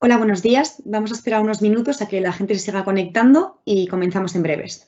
Hola, buenos días. Vamos a esperar unos minutos a que la gente se siga conectando y comenzamos en breves.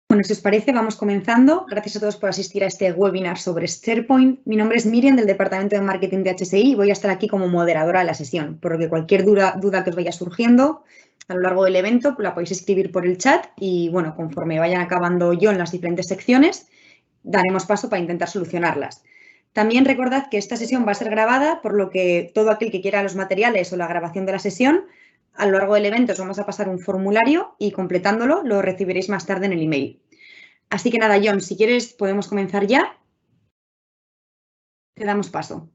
Bueno, si os parece, vamos comenzando. Gracias a todos por asistir a este webinar sobre SharePoint. Mi nombre es Miriam, del Departamento de Marketing de HSI, y voy a estar aquí como moderadora de la sesión, por lo que cualquier duda que os vaya surgiendo a lo largo del evento la podéis escribir por el chat y, bueno, conforme vayan acabando yo en las diferentes secciones, daremos paso para intentar solucionarlas. También recordad que esta sesión va a ser grabada, por lo que todo aquel que quiera los materiales o la grabación de la sesión, a lo largo del evento os vamos a pasar un formulario y completándolo lo recibiréis más tarde en el email. Así que nada, John, si quieres podemos comenzar ya. Te damos paso.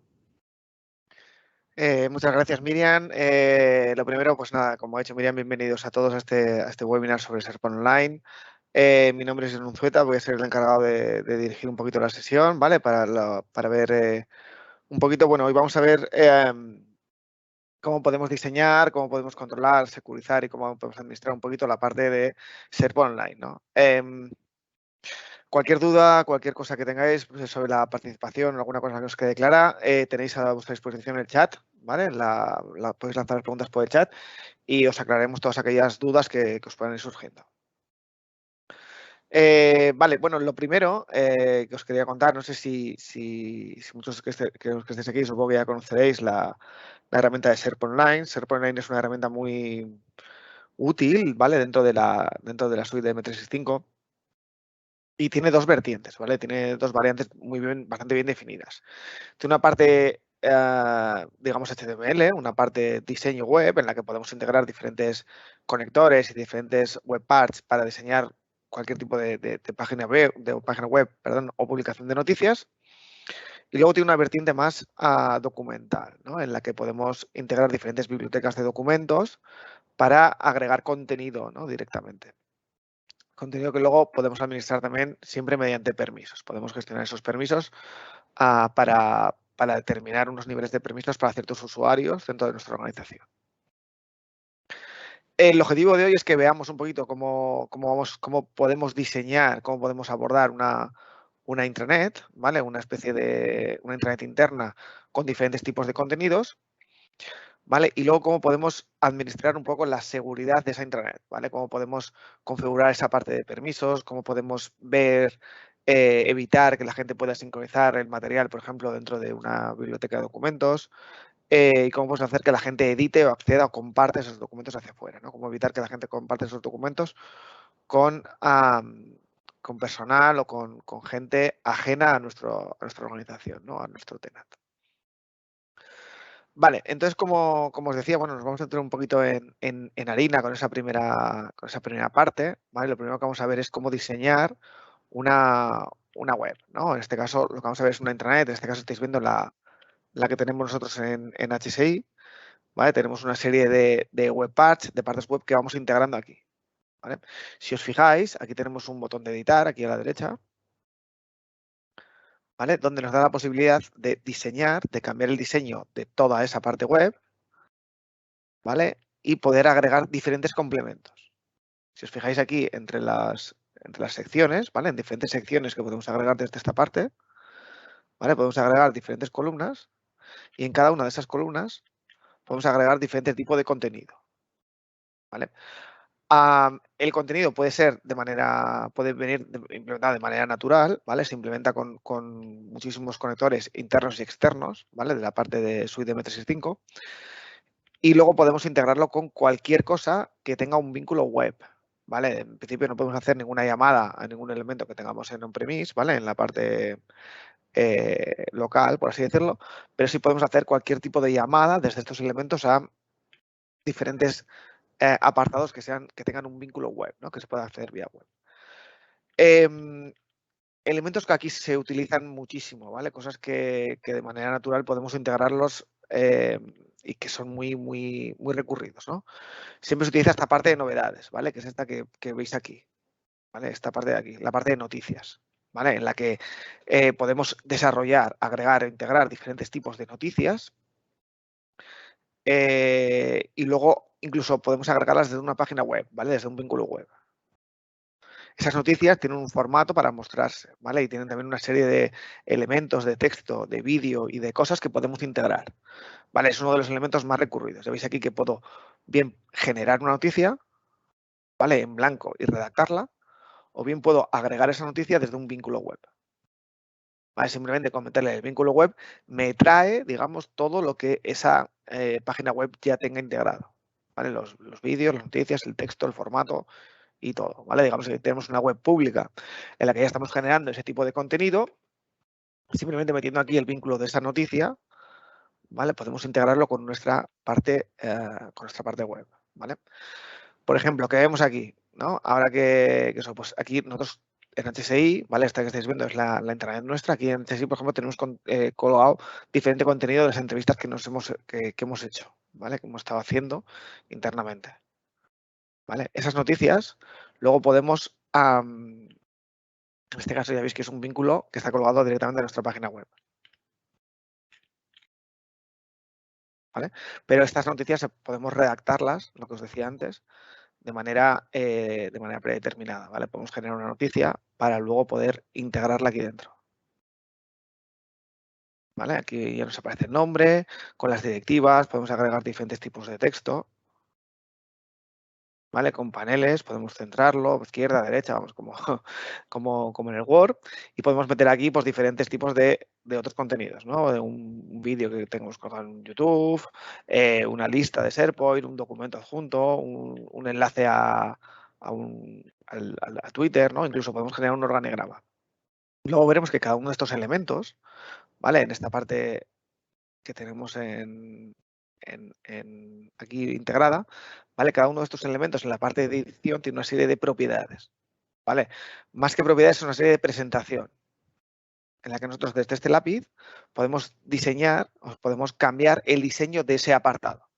Muchas gracias, Miriam. Lo primero, pues nada, como ha dicho Miriam, bienvenidos a todos a este webinar sobre SharePoint Online. Mi nombre es John Unzueta, voy a ser el encargado de dirigir un poquito la sesión, ¿vale? Para ver un poquito, bueno, hoy vamos a ver cómo podemos diseñar, cómo podemos controlar, securizar y cómo podemos administrar un poquito la parte de SharePoint Online, ¿no? Cualquier duda, cualquier cosa que tengáis pues, sobre la participación o alguna cosa que os quede clara, tenéis a vuestra disposición el chat, ¿vale? Podéis lanzar preguntas por el chat y os aclararemos todas aquellas dudas que os puedan ir surgiendo. Vale, bueno, lo primero que os quería contar, no sé si muchos que estéis aquí, supongo que ya conoceréis la herramienta de SharePoint Online. SharePoint Online es una herramienta muy útil, ¿vale? Dentro de la suite de M365. Y tiene dos vertientes, ¿vale? Tiene dos variantes bastante bien definidas. Tiene una parte, digamos, HTML, una parte diseño web, en la que podemos integrar diferentes conectores y diferentes web parts para diseñar cualquier tipo de página web, o publicación de noticias. Y luego tiene una vertiente más documental, ¿no? En la que podemos integrar diferentes bibliotecas de documentos para agregar contenido, ¿no? Directamente. Contenido que luego podemos administrar también siempre mediante permisos. Podemos gestionar esos permisos para determinar unos niveles de permisos para ciertos usuarios dentro de nuestra organización. El objetivo de hoy es que veamos un poquito cómo podemos diseñar, cómo podemos abordar una intranet, ¿vale? Una especie de una intranet interna con diferentes tipos de contenidos, ¿vale? Y luego cómo podemos administrar un poco la seguridad de esa intranet, ¿vale? Cómo podemos configurar esa parte de permisos, cómo podemos ver, evitar que la gente pueda sincronizar el material, por ejemplo, dentro de una biblioteca de documentos, y cómo podemos hacer que la gente edite o acceda o comparte esos documentos hacia afuera, ¿no? Cómo evitar que la gente comparte esos documentos con personal o con gente ajena a nuestra organización, ¿no? A nuestro tenant. Vale, entonces, como os decía, bueno, nos vamos a entrar un poquito en harina con esa primera parte, ¿vale? Lo primero que vamos a ver es cómo diseñar una web, ¿no? En este caso, lo que vamos a ver es una intranet. En este caso, estáis viendo la que tenemos nosotros en HSI, ¿vale? Tenemos una serie de web parts, de partes web que vamos integrando aquí, ¿vale? Si os fijáis, aquí tenemos un botón de editar, aquí a la derecha, ¿vale? Donde nos da la posibilidad de diseñar, de cambiar el diseño de toda esa parte web, ¿vale? Y poder agregar diferentes complementos. Si os fijáis aquí entre las secciones, ¿vale? En diferentes secciones que podemos agregar desde esta parte, ¿vale? Podemos agregar diferentes columnas y en cada una de esas columnas podemos agregar diferentes tipos de contenido, ¿vale? El contenido puede venir implementado de manera natural, ¿vale? Se implementa con muchísimos conectores internos y externos, ¿vale? De la parte de Suite de M365. Y luego podemos integrarlo con cualquier cosa que tenga un vínculo web, ¿vale? En principio no podemos hacer ninguna llamada a ningún elemento que tengamos en on-premise, ¿vale? En la parte local, por así decirlo, pero sí podemos hacer cualquier tipo de llamada desde estos elementos a diferentes apartados que tengan un vínculo web, ¿no? Que se pueda hacer vía web. Elementos que aquí se utilizan muchísimo, ¿vale? Cosas que de manera natural podemos integrarlos y que son muy recurridos, ¿no? Siempre se utiliza esta parte de novedades, ¿vale? Que es esta que veis aquí, ¿vale? Esta parte de aquí, la parte de noticias, ¿vale? En la que podemos desarrollar, agregar e integrar diferentes tipos de noticias y luego incluso podemos agregarlas desde una página web, ¿vale? Desde un vínculo web. Esas noticias tienen un formato para mostrarse, ¿vale? Y tienen también una serie de elementos de texto, de vídeo y de cosas que podemos integrar, ¿vale? Es uno de los elementos más recurridos. Ya veis aquí que puedo bien generar una noticia, ¿vale? En blanco y redactarla, o bien puedo agregar esa noticia desde un vínculo web. ¿Vale? Simplemente con meterle el vínculo web me trae, digamos, todo lo que esa página web ya tenga integrado, ¿vale? Los vídeos, las noticias, el texto, el formato y todo, ¿vale? Digamos que tenemos una web pública en la que ya estamos generando ese tipo de contenido, simplemente metiendo aquí el vínculo de esa noticia, ¿vale? Podemos integrarlo con nuestra parte web, ¿vale? Por ejemplo, ¿qué vemos aquí? ¿No? Ahora que eso, pues aquí nosotros en HSI, ¿vale? Esta que estáis viendo es la intranet nuestra. Aquí en HSI, por ejemplo, tenemos colgado diferente contenido de las entrevistas que hemos hecho, ¿vale? Que hemos estado haciendo internamente, ¿vale? Esas noticias luego podemos, en este caso ya veis que es un vínculo que está colgado directamente en nuestra página web, ¿vale? Pero estas noticias podemos redactarlas, lo que os decía antes, de manera predeterminada, ¿vale? Podemos generar una noticia para luego poder integrarla aquí dentro, ¿vale? Aquí ya nos aparece el nombre, con las directivas, podemos agregar diferentes tipos de texto, ¿vale? Con paneles, podemos centrarlo, izquierda, derecha, vamos, como en el Word, y podemos meter aquí pues, diferentes tipos de otros contenidos, ¿no? De un vídeo que tengamos colgado en YouTube, una lista de SharePoint, un documento adjunto, un enlace a Twitter, ¿no? Incluso podemos generar un organigrama. Luego veremos que cada uno de estos elementos, ¿vale? En esta parte que tenemos aquí integrada, ¿vale? Cada uno de estos elementos en la parte de edición tiene una serie de propiedades, ¿vale? Más que propiedades, es una serie de presentación en la que nosotros desde este lápiz podemos diseñar o podemos cambiar el diseño de ese apartado,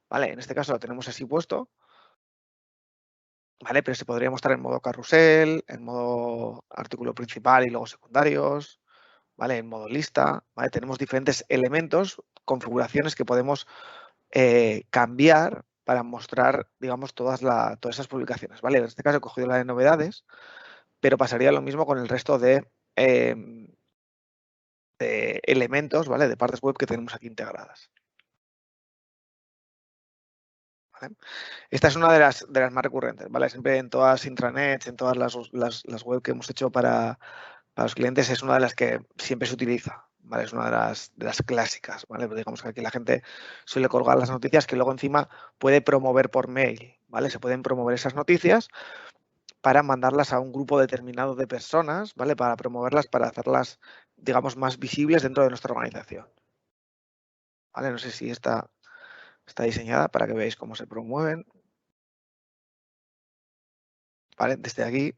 ¿vale? En este caso lo tenemos así puesto, ¿vale? Pero se podría mostrar en modo carrusel, en modo artículo principal y luego secundarios, ¿vale? En modo lista, ¿vale? Tenemos diferentes elementos, configuraciones que podemos cambiar para mostrar, digamos, todas esas publicaciones, ¿vale? En este caso he cogido la de novedades, pero pasaría lo mismo con el resto de elementos, ¿vale? De partes web que tenemos aquí integradas. ¿Vale? Esta es una de las más recurrentes, ¿vale? Siempre en todas las intranets, en todas las web que hemos hecho para los clientes, es una de las que siempre se utiliza, ¿vale? Es una de las clásicas, ¿vale? Pero digamos que aquí la gente suele colgar las noticias que luego encima puede promover por mail, ¿vale? Se pueden promover esas noticias para mandarlas a un grupo determinado de personas, ¿vale? Para promoverlas, para hacerlas, digamos, más visibles dentro de nuestra organización, ¿vale? No sé si está diseñada para que veáis cómo se promueven, ¿vale? Desde aquí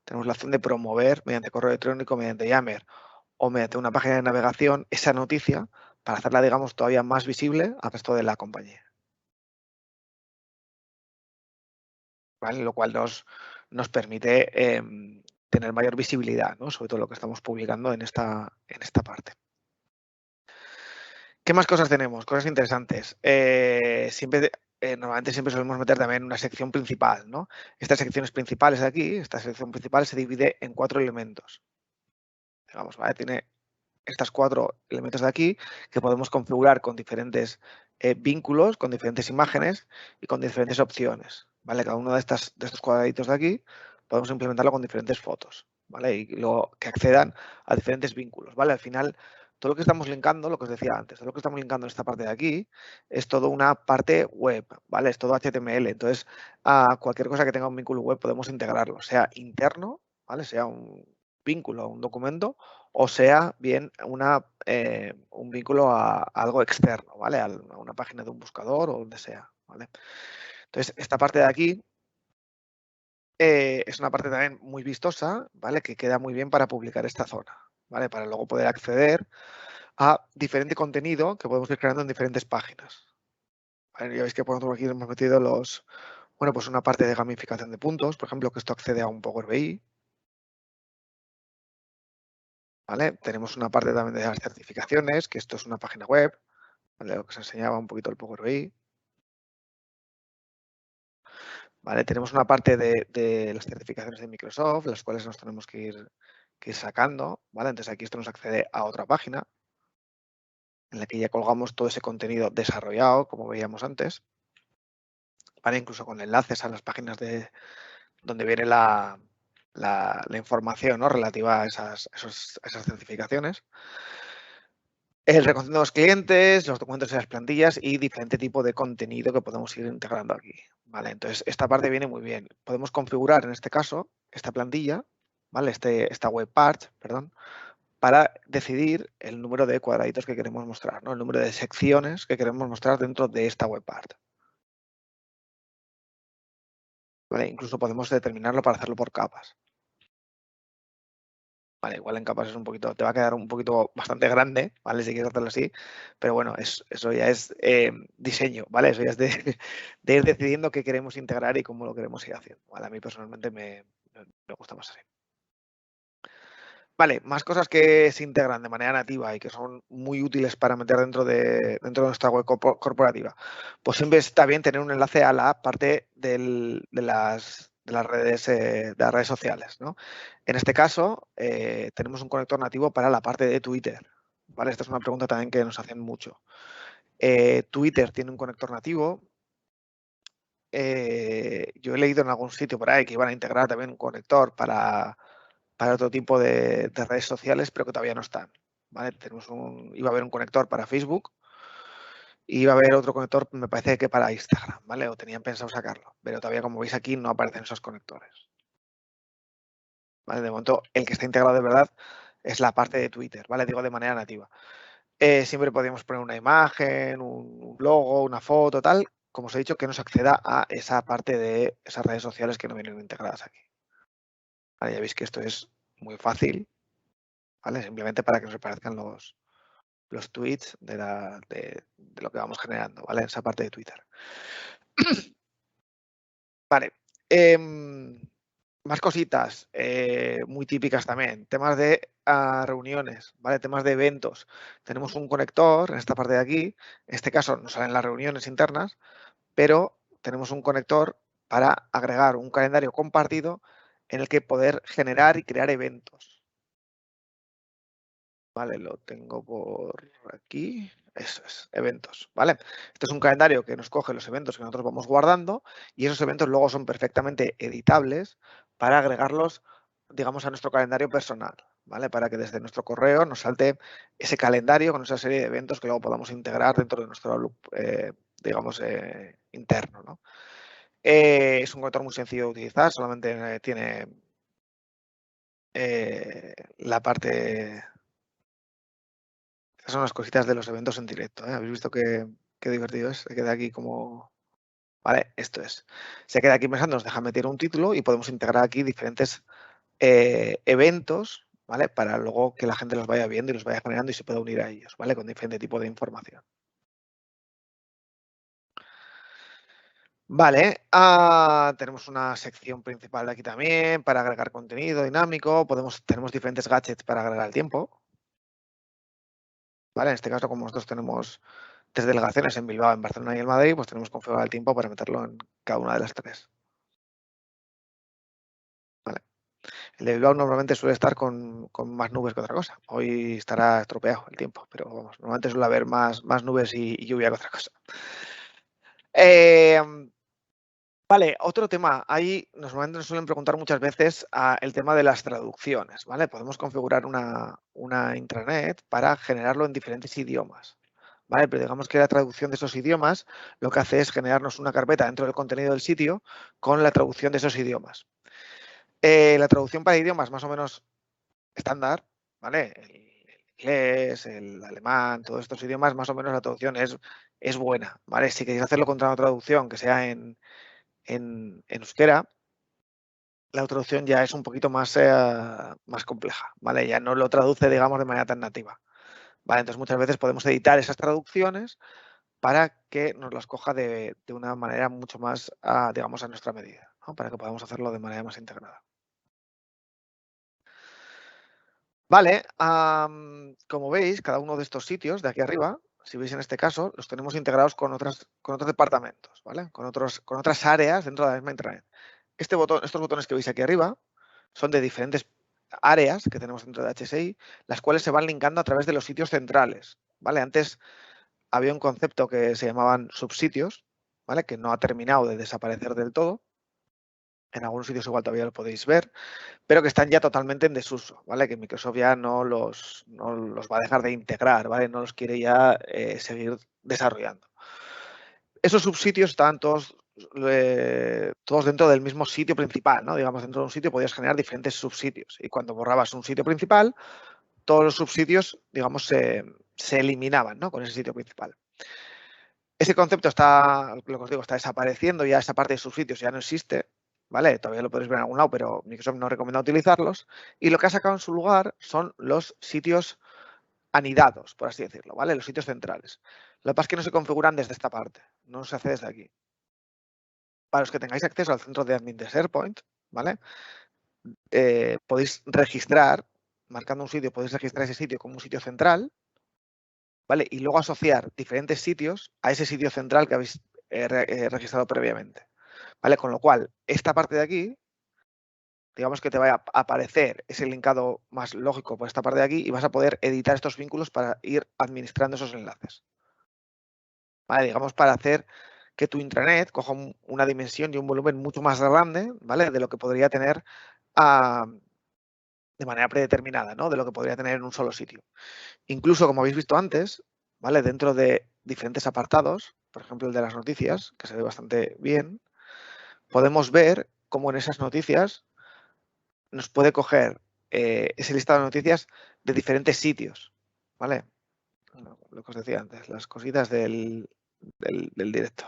tenemos la opción de promover mediante correo electrónico, mediante Yammer o mediante una página de navegación esa noticia para hacerla, digamos, todavía más visible al resto de la compañía, ¿vale? Lo cual nos permite tener mayor visibilidad, ¿no? Sobre todo lo que estamos publicando en esta parte. ¿Qué más cosas tenemos? Cosas interesantes. Normalmente siempre solemos meter también una sección principal, ¿no? Estas secciones principales de aquí, esta sección principal se divide en 4 elementos. Digamos, ¿vale? Tiene estos 4 elementos de aquí que podemos configurar con diferentes vínculos, con diferentes imágenes y con diferentes opciones, ¿vale? Cada uno de estos cuadraditos de aquí podemos implementarlo con diferentes fotos, ¿vale? Y luego que accedan a diferentes vínculos, ¿vale? Al final, todo lo que estamos linkando, lo que os decía antes, todo lo que estamos linkando en esta parte de aquí es todo una parte web, ¿vale? Es todo HTML. Entonces, a cualquier cosa que tenga un vínculo web podemos integrarlo, sea interno, ¿vale? Sea un vínculo a un documento o sea bien un vínculo a algo externo, ¿vale? A una página de un buscador o donde sea, ¿vale? Entonces, esta parte de aquí es una parte también muy vistosa, ¿vale? Que queda muy bien para publicar esta zona, ¿vale? Para luego poder acceder a diferente contenido que podemos ir creando en diferentes páginas. ¿Vale? Ya veis que por ejemplo aquí hemos metido pues una parte de gamificación de puntos, por ejemplo, que esto accede a un Power BI, ¿vale? Tenemos una parte también de las certificaciones, que esto es una página web, ¿vale? Lo que os enseñaba un poquito el Power BI. ¿Vale? Tenemos una parte de las certificaciones de Microsoft, las cuales nos tenemos que ir sacando, ¿vale? Entonces aquí esto nos accede a otra página en la que ya colgamos todo ese contenido desarrollado, como veíamos antes, ¿vale? Incluso con enlaces a las páginas donde viene la información, ¿no? Relativa a esas certificaciones. El reconocimiento de los clientes, los documentos y las plantillas y diferente tipo de contenido que podemos ir integrando aquí, ¿vale? Entonces, esta parte viene muy bien. Podemos configurar, en este caso, esta plantilla, ¿vale? Esta web part, perdón, para decidir el número de cuadraditos que queremos mostrar, ¿no? El número de secciones que queremos mostrar dentro de esta web part. ¿Vale? Incluso podemos determinarlo para hacerlo por capas. Vale, igual en capas es un poquito, te va a quedar un poquito bastante grande, ¿vale? Si quieres hacerlo así, pero bueno, eso ya es diseño, ¿vale? Eso ya es de ir decidiendo qué queremos integrar y cómo lo queremos ir haciendo, ¿vale? A mí personalmente me gusta más así. Vale, más cosas que se integran de manera nativa y que son muy útiles para meter dentro de nuestra web corporativa. Pues siempre está bien tener un enlace a la parte de las redes sociales, ¿no? En este caso, tenemos un conector nativo para la parte de Twitter, ¿vale? Esta es una pregunta también que nos hacen mucho. Twitter tiene un conector nativo. Yo he leído en algún sitio por ahí que iban a integrar también un conector para otro tipo de redes sociales, pero que todavía no están, ¿vale? Iba a haber un conector para Facebook y iba a haber otro conector, me parece que para Instagram, ¿vale? O tenían pensado sacarlo, pero todavía, como veis aquí, no aparecen esos conectores, ¿vale? De momento, el que está integrado de verdad es la parte de Twitter, ¿vale? Digo de manera nativa. Siempre podríamos poner una imagen, un logo, una foto, tal, como os he dicho, que nos acceda a esa parte de esas redes sociales que no vienen integradas aquí. Vale, ya veis que esto es muy fácil, ¿vale? Simplemente para que nos aparezcan los tweets de lo que vamos generando, ¿vale? En esa parte de Twitter. Vale. Más cositas muy típicas también. Temas de reuniones, ¿vale? Temas de eventos. Tenemos un conector en esta parte de aquí. En este caso nos salen las reuniones internas, pero tenemos un conector para agregar un calendario compartido en el que poder generar y crear eventos. Vale, lo tengo por aquí. Eso es, eventos, ¿vale? Este es un calendario que nos coge los eventos que nosotros vamos guardando y esos eventos luego son perfectamente editables para agregarlos, digamos, a nuestro calendario personal, ¿vale? Para que desde nuestro correo nos salte ese calendario con esa serie de eventos que luego podamos integrar dentro de nuestro Outlook, digamos, interno, ¿no? Es un conector muy sencillo de utilizar, solamente tiene la parte... Estas son las cositas de los eventos en directo, ¿eh? ¿Habéis visto qué divertido es? Se queda aquí como... Vale, esto es. Se queda aquí pensando, nos deja meter un título y podemos integrar aquí diferentes eventos, ¿vale? Para luego que la gente los vaya viendo y los vaya generando y se pueda unir a ellos, ¿vale? Con diferente tipo de información. Vale, tenemos una sección principal de aquí también para agregar contenido dinámico. Tenemos diferentes gadgets para agregar el tiempo. ¿Vale? En este caso, como nosotros tenemos 3 delegaciones en Bilbao, en Barcelona y en Madrid, pues tenemos configurado el tiempo para meterlo en cada una de las 3. ¿Vale? El de Bilbao normalmente suele estar con más nubes que otra cosa. Hoy estará estropeado el tiempo, pero vamos, normalmente suele haber más nubes y lluvia que otra cosa. Vale, otro tema. Ahí normalmente nos suelen preguntar muchas veces el tema de las traducciones, ¿vale? Podemos configurar una intranet para generarlo en diferentes idiomas, ¿vale? Pero digamos que la traducción de esos idiomas lo que hace es generarnos una carpeta dentro del contenido del sitio con la traducción de esos idiomas. La traducción para idiomas más o menos estándar, ¿vale? El inglés, el alemán, todos estos idiomas, más o menos la traducción es buena, ¿vale? Si queréis hacerlo contra una traducción que sea en euskera, la traducción ya es un poquito más compleja, ¿vale? Ya no lo traduce, digamos, de manera tan nativa, ¿vale? Entonces muchas veces podemos editar esas traducciones para que nos las coja de una manera mucho más, digamos, a nuestra medida, ¿no? Para que podamos hacerlo de manera más integrada. Vale, como veis, cada uno de estos sitios de aquí arriba, si veis en este caso, los tenemos integrados con otros departamentos, ¿vale? Con otras áreas dentro de la misma intranet. Estos botones que veis aquí arriba son de diferentes áreas que tenemos dentro de HSI, las cuales se van linkando a través de los sitios centrales, ¿vale? Antes había un concepto que se llamaban subsitios, ¿vale? Que no ha terminado de desaparecer del todo. En algunos sitios igual todavía lo podéis ver, pero que están ya totalmente en desuso, ¿vale? Que Microsoft ya no los va a dejar de integrar, ¿vale? No los quiere ya seguir desarrollando. Esos subsitios estaban todos dentro del mismo sitio principal, ¿no? Digamos, dentro de un sitio podías generar diferentes subsitios y cuando borrabas un sitio principal, todos los subsitios, digamos, se eliminaban, ¿no? Con ese sitio principal. Ese concepto está, lo que os digo, está desapareciendo, ya esa parte de subsitios ya no existe, ¿vale? Todavía lo podéis ver en algún lado, pero Microsoft no recomienda utilizarlos. Y lo que ha sacado en su lugar son los sitios anidados, por así decirlo, ¿vale? Los sitios centrales. Lo que pasa es que no se configuran desde esta parte, no se hace desde aquí. Para los que tengáis acceso al centro de admin de SharePoint, ¿vale? Podéis registrar, marcando un sitio, podéis registrar ese sitio como un sitio central, ¿vale? Y luego asociar diferentes sitios a ese sitio central que habéis registrado previamente, ¿vale? Con lo cual, esta parte de aquí, digamos que te va a aparecer ese linkado más lógico por esta parte de aquí y vas a poder editar estos vínculos para ir administrando esos enlaces, ¿vale? Digamos, para hacer que tu intranet coja una dimensión y un volumen mucho más grande, ¿vale? De lo que podría tener de manera predeterminada, ¿no? De lo que podría tener en un solo sitio. Incluso, como habéis visto antes, ¿vale? Dentro de diferentes apartados, por ejemplo el de las noticias, que se ve bastante bien, podemos ver cómo en esas noticias nos puede coger ese listado de noticias de diferentes sitios, ¿vale? Lo que os decía antes, las cositas del directo.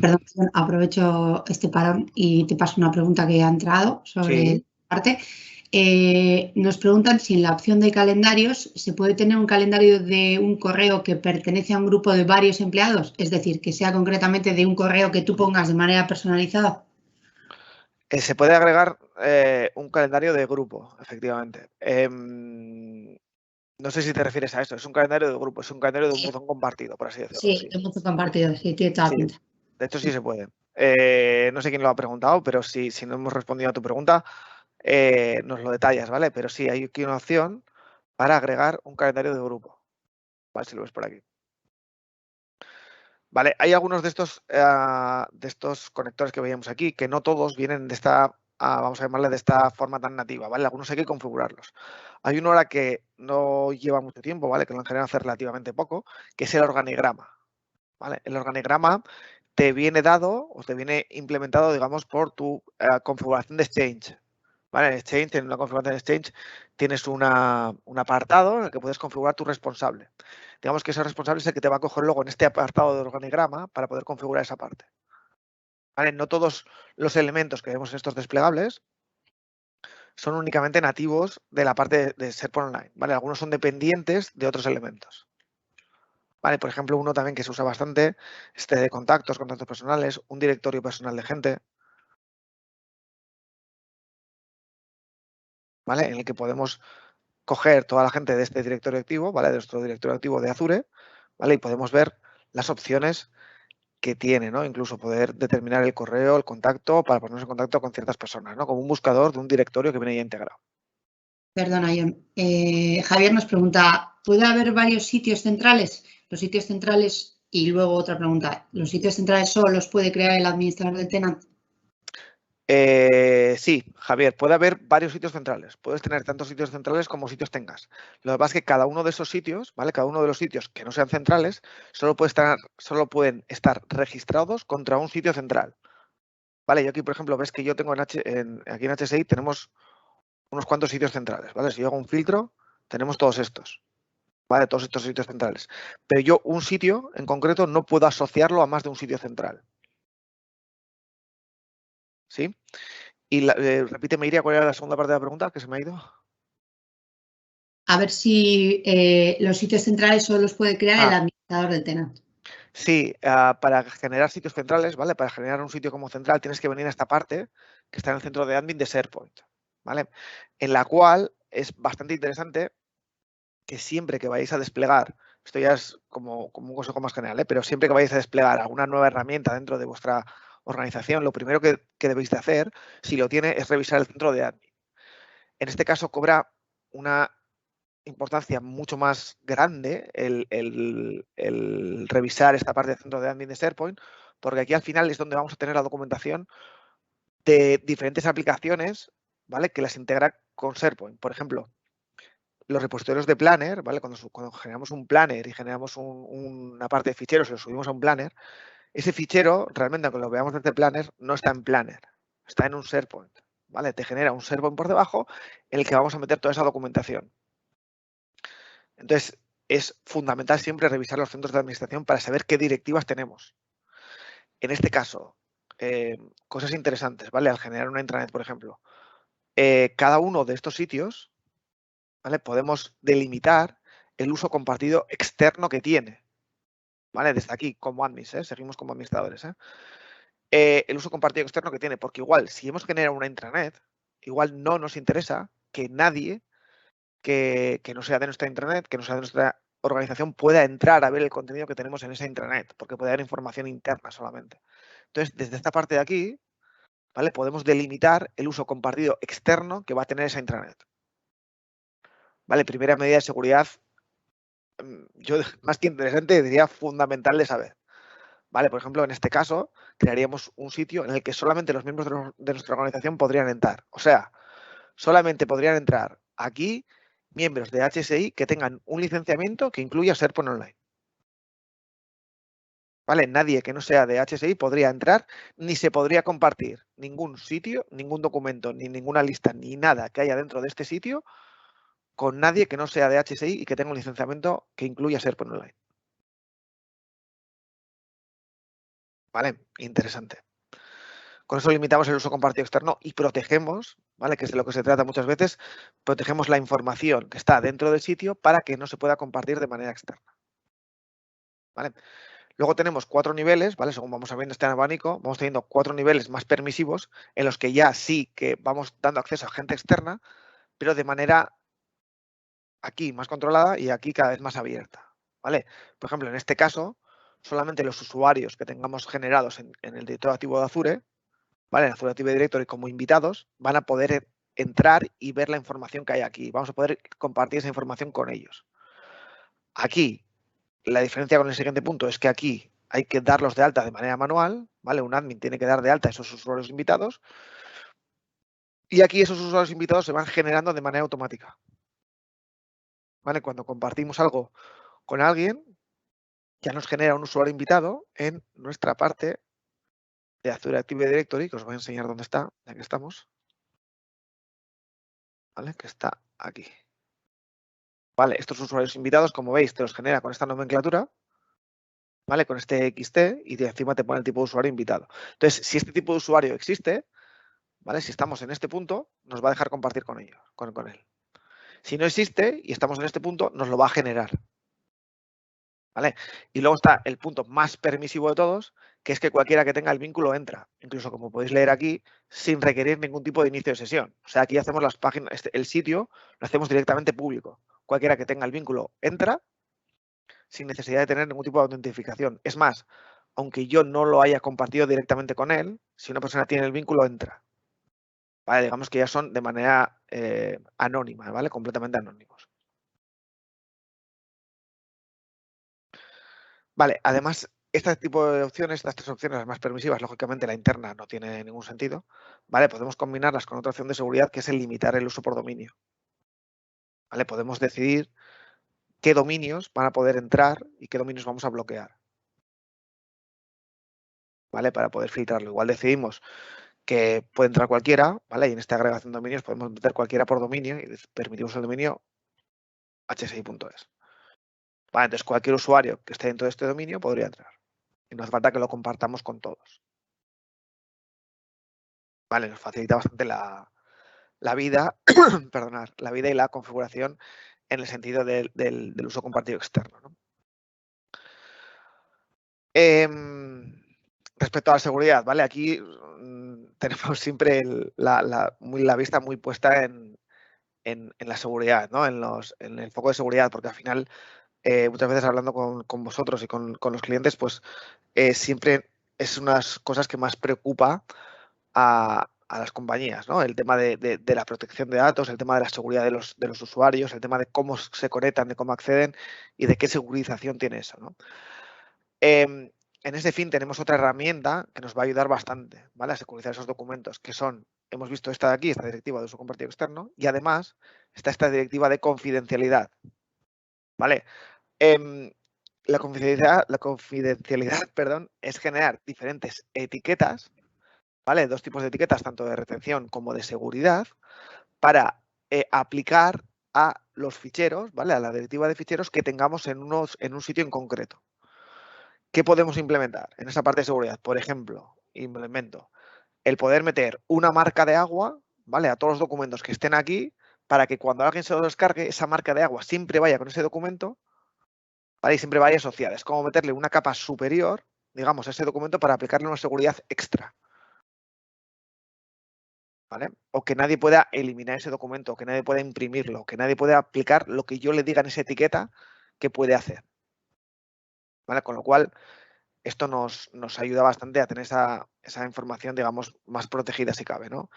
Perdón, aprovecho este parón y te paso una pregunta que ha entrado sobre Sí. esta parte. Nos preguntan si en la opción de calendarios se puede tener un calendario de un correo que pertenece a un grupo de varios empleados, es decir, que sea concretamente de un correo que tú pongas de manera personalizada. Se puede agregar un calendario de grupo, efectivamente. No sé si te refieres a eso, es un calendario de grupo, es un calendario de un botón compartido, por así decirlo. Sí, de mucho compartido, sí, tiene toda la pinta. De hecho, sí se puede. No sé quién lo ha preguntado, pero si no hemos respondido a tu pregunta, nos lo detallas, ¿vale? Pero sí, hay aquí una opción para agregar un calendario de grupo. Vale, si lo ves por aquí. Vale, hay algunos de estos conectores que veíamos aquí, que no todos vienen de esta vamos a llamarle de esta forma tan nativa, ¿vale? Algunos hay que configurarlos. Hay uno ahora que no lleva mucho tiempo, ¿vale? Que lo han generado hace relativamente poco, que es el organigrama, ¿vale? El organigrama te viene dado o te viene implementado, digamos, por tu configuración de Exchange. ¿Vale? En Exchange, en una configuración de Exchange, tienes un apartado en el que puedes configurar tu responsable. Digamos que ese responsable es el que te va a coger luego en este apartado de organigrama para poder configurar esa parte. ¿Vale? No todos los elementos que vemos en estos desplegables son únicamente nativos de la parte de SharePoint Online. ¿Vale? Algunos son dependientes de otros elementos. ¿Vale? Por ejemplo, uno también que se usa bastante, este de contactos personales, un directorio personal de gente, ¿vale? En el que podemos coger toda la gente de este directorio activo, ¿vale? De nuestro directorio activo de Azure, ¿vale? Y podemos ver las opciones que tiene, ¿no? Incluso poder determinar el correo, el contacto, para ponernos en contacto con ciertas personas, ¿no? Como un buscador de un directorio que viene ya integrado. Perdona, John. Javier nos pregunta, ¿puede haber varios sitios centrales? Los sitios centrales, y luego otra pregunta, ¿los sitios centrales solo los puede crear el administrador del tenant? Sí, Javier, puede haber varios sitios centrales. Puedes tener tantos sitios centrales como sitios tengas. Lo que pasa es que cada uno de esos sitios, ¿vale? Cada uno de los sitios que no sean centrales, solo pueden estar registrados contra un sitio central. Vale, yo aquí, por ejemplo, ves que yo tengo aquí en HSI tenemos unos cuantos sitios centrales, ¿vale? Si yo hago un filtro, tenemos todos estos, ¿vale? Todos estos sitios centrales. Pero yo un sitio en concreto no puedo asociarlo a más de un sitio central. ¿Sí? Y repíteme, Iria, ¿cuál era la segunda parte de la pregunta que se me ha ido? A ver si los sitios centrales solo los puede crear el administrador del tenant. Sí, para generar sitios centrales, ¿vale? Para generar un sitio como central tienes que venir a esta parte que está en el centro de admin de SharePoint, ¿vale? En la cual es bastante interesante que siempre que vayáis a desplegar, esto ya es como un consejo más general, pero siempre que vayáis a desplegar alguna nueva herramienta dentro de vuestra organización, lo primero que debéis de hacer, si lo tiene, es revisar el centro de admin. En este caso cobra una importancia mucho más grande el revisar esta parte del centro de admin de SharePoint, porque aquí al final es donde vamos a tener la documentación de diferentes aplicaciones, ¿vale? Que las integra con SharePoint. Por ejemplo, los repositorios de Planner, ¿vale? Cuando generamos un Planner y generamos una parte de ficheros y lo subimos a un Planner, ese fichero, realmente, aunque lo veamos desde Planner, no está en Planner, está en un SharePoint, ¿vale? Te genera un SharePoint por debajo en el que vamos a meter toda esa documentación. Entonces, es fundamental siempre revisar los centros de administración para saber qué directivas tenemos. En este caso, cosas interesantes, ¿vale? Al generar una intranet, por ejemplo, cada uno de estos sitios, ¿vale? Podemos delimitar el uso compartido externo que tiene, ¿vale? Desde aquí, como admins, seguimos como administradores, el uso compartido externo que tiene, porque igual, si hemos generado una intranet, igual no nos interesa que nadie que no sea de nuestra intranet, que no sea de nuestra organización, pueda entrar a ver el contenido que tenemos en esa intranet, porque puede haber información interna solamente. Entonces, desde esta parte de aquí, ¿vale? Podemos delimitar el uso compartido externo que va a tener esa intranet. ¿Vale? Primera medida de seguridad, yo más que interesante, diría fundamental de saber. ¿Vale? Por ejemplo, en este caso, crearíamos un sitio en el que solamente los miembros de nuestra organización podrían entrar. O sea, solamente podrían entrar aquí miembros de HSI que tengan un licenciamiento que incluya SharePoint Online. ¿Vale? Nadie que no sea de HSI podría entrar ni se podría compartir ningún sitio, ningún documento, ni ninguna lista, ni nada que haya dentro de este sitio con nadie que no sea de HSI y que tenga un licenciamiento que incluya SharePoint Online. ¿Vale? Interesante. Con eso limitamos el uso compartido externo y protegemos, ¿vale? Que es de lo que se trata muchas veces, protegemos la información que está dentro del sitio para que no se pueda compartir de manera externa. ¿Vale? Luego tenemos 4 niveles, ¿vale? Según vamos viendo este abanico, vamos teniendo 4 niveles más permisivos en los que ya sí que vamos dando acceso a gente externa, pero de manera aquí más controlada y aquí cada vez más abierta, ¿vale? Por ejemplo, en este caso, solamente los usuarios que tengamos generados en el directorio activo de Azure, ¿vale? En Azure Active Directory como invitados, van a poder entrar y ver la información que hay aquí. Vamos a poder compartir esa información con ellos. Aquí, la diferencia con el siguiente punto es que aquí hay que darlos de alta de manera manual, ¿vale? Un admin tiene que dar de alta a esos usuarios invitados Y aquí esos usuarios invitados se van generando de manera automática. ¿Vale? Cuando compartimos algo con alguien, ya nos genera un usuario invitado en nuestra parte de Azure Active Directory, que os voy a enseñar dónde está, ya que estamos. ¿Vale? Que está aquí. Vale, estos usuarios invitados, como veis, te los genera con esta nomenclatura, ¿vale? Con este XT y de encima te pone el tipo de usuario invitado. Entonces, si este tipo de usuario existe, ¿vale? Si estamos en este punto, nos va a dejar compartir con ellos, con él. Si no existe y estamos en este punto, nos lo va a generar. ¿Vale? Y luego está el punto más permisivo de todos, que es que cualquiera que tenga el vínculo entra. Incluso, como podéis leer aquí, sin requerir ningún tipo de inicio de sesión. O sea, aquí hacemos las páginas, el sitio lo hacemos directamente público. Cualquiera que tenga el vínculo entra sin necesidad de tener ningún tipo de autentificación. Es más, aunque yo no lo haya compartido directamente con él, si una persona tiene el vínculo, entra. ¿Vale? Digamos que ya son de manera anónima, ¿vale? Completamente anónimos. Vale, además, este tipo de opciones, estas tres opciones, las más permisivas, lógicamente la interna no tiene ningún sentido, ¿vale? Podemos combinarlas con otra opción de seguridad que es el limitar el uso por dominio. ¿Vale? Podemos decidir qué dominios van a poder entrar y qué dominios vamos a bloquear. ¿Vale? Para poder filtrarlo. Igual decidimos que puede entrar cualquiera, ¿vale? Y en esta agregación de dominios podemos meter cualquiera por dominio y permitimos el dominio hsi.es. Vale, entonces cualquier usuario que esté dentro de este dominio podría entrar. Y no hace falta que lo compartamos con todos. Vale, nos facilita bastante la vida, perdonar, la vida y la configuración en el sentido del uso compartido externo, ¿no? Respecto a la seguridad, ¿vale? Aquí tenemos siempre la vista muy puesta en la seguridad, ¿no? En el foco de seguridad, porque al final, muchas veces hablando con vosotros y con los clientes, pues siempre es unas cosas que más preocupa a las compañías, ¿no? El tema de la protección de datos, el tema de la seguridad de los usuarios, el tema de cómo se conectan, de cómo acceden y de qué segurización tiene eso, ¿no? En ese fin tenemos otra herramienta que nos va a ayudar bastante, ¿vale? A securizar esos documentos, que son, hemos visto esta de aquí, esta directiva de uso compartido externo, y además está esta directiva de confidencialidad, ¿vale? La confidencialidad, perdón, es generar diferentes etiquetas, ¿vale? Dos tipos de etiquetas, tanto de retención como de seguridad, para aplicar a los ficheros, ¿vale? A la directiva de ficheros que tengamos en un sitio en concreto. ¿Qué podemos implementar en esa parte de seguridad? Por ejemplo, implemento el poder meter una marca de agua, ¿vale? A todos los documentos que estén aquí, para que cuando alguien se lo descargue, esa marca de agua siempre vaya con ese documento, ¿vale? Y siempre vaya asociada. Es como meterle una capa superior, digamos, a ese documento para aplicarle una seguridad extra. ¿Vale? O que nadie pueda eliminar ese documento, o que nadie pueda imprimirlo, que nadie pueda aplicar lo que yo le diga en esa etiqueta que puede hacer. ¿Vale? Con lo cual, esto nos ayuda bastante a tener esa información, digamos, más protegida si cabe, ¿no?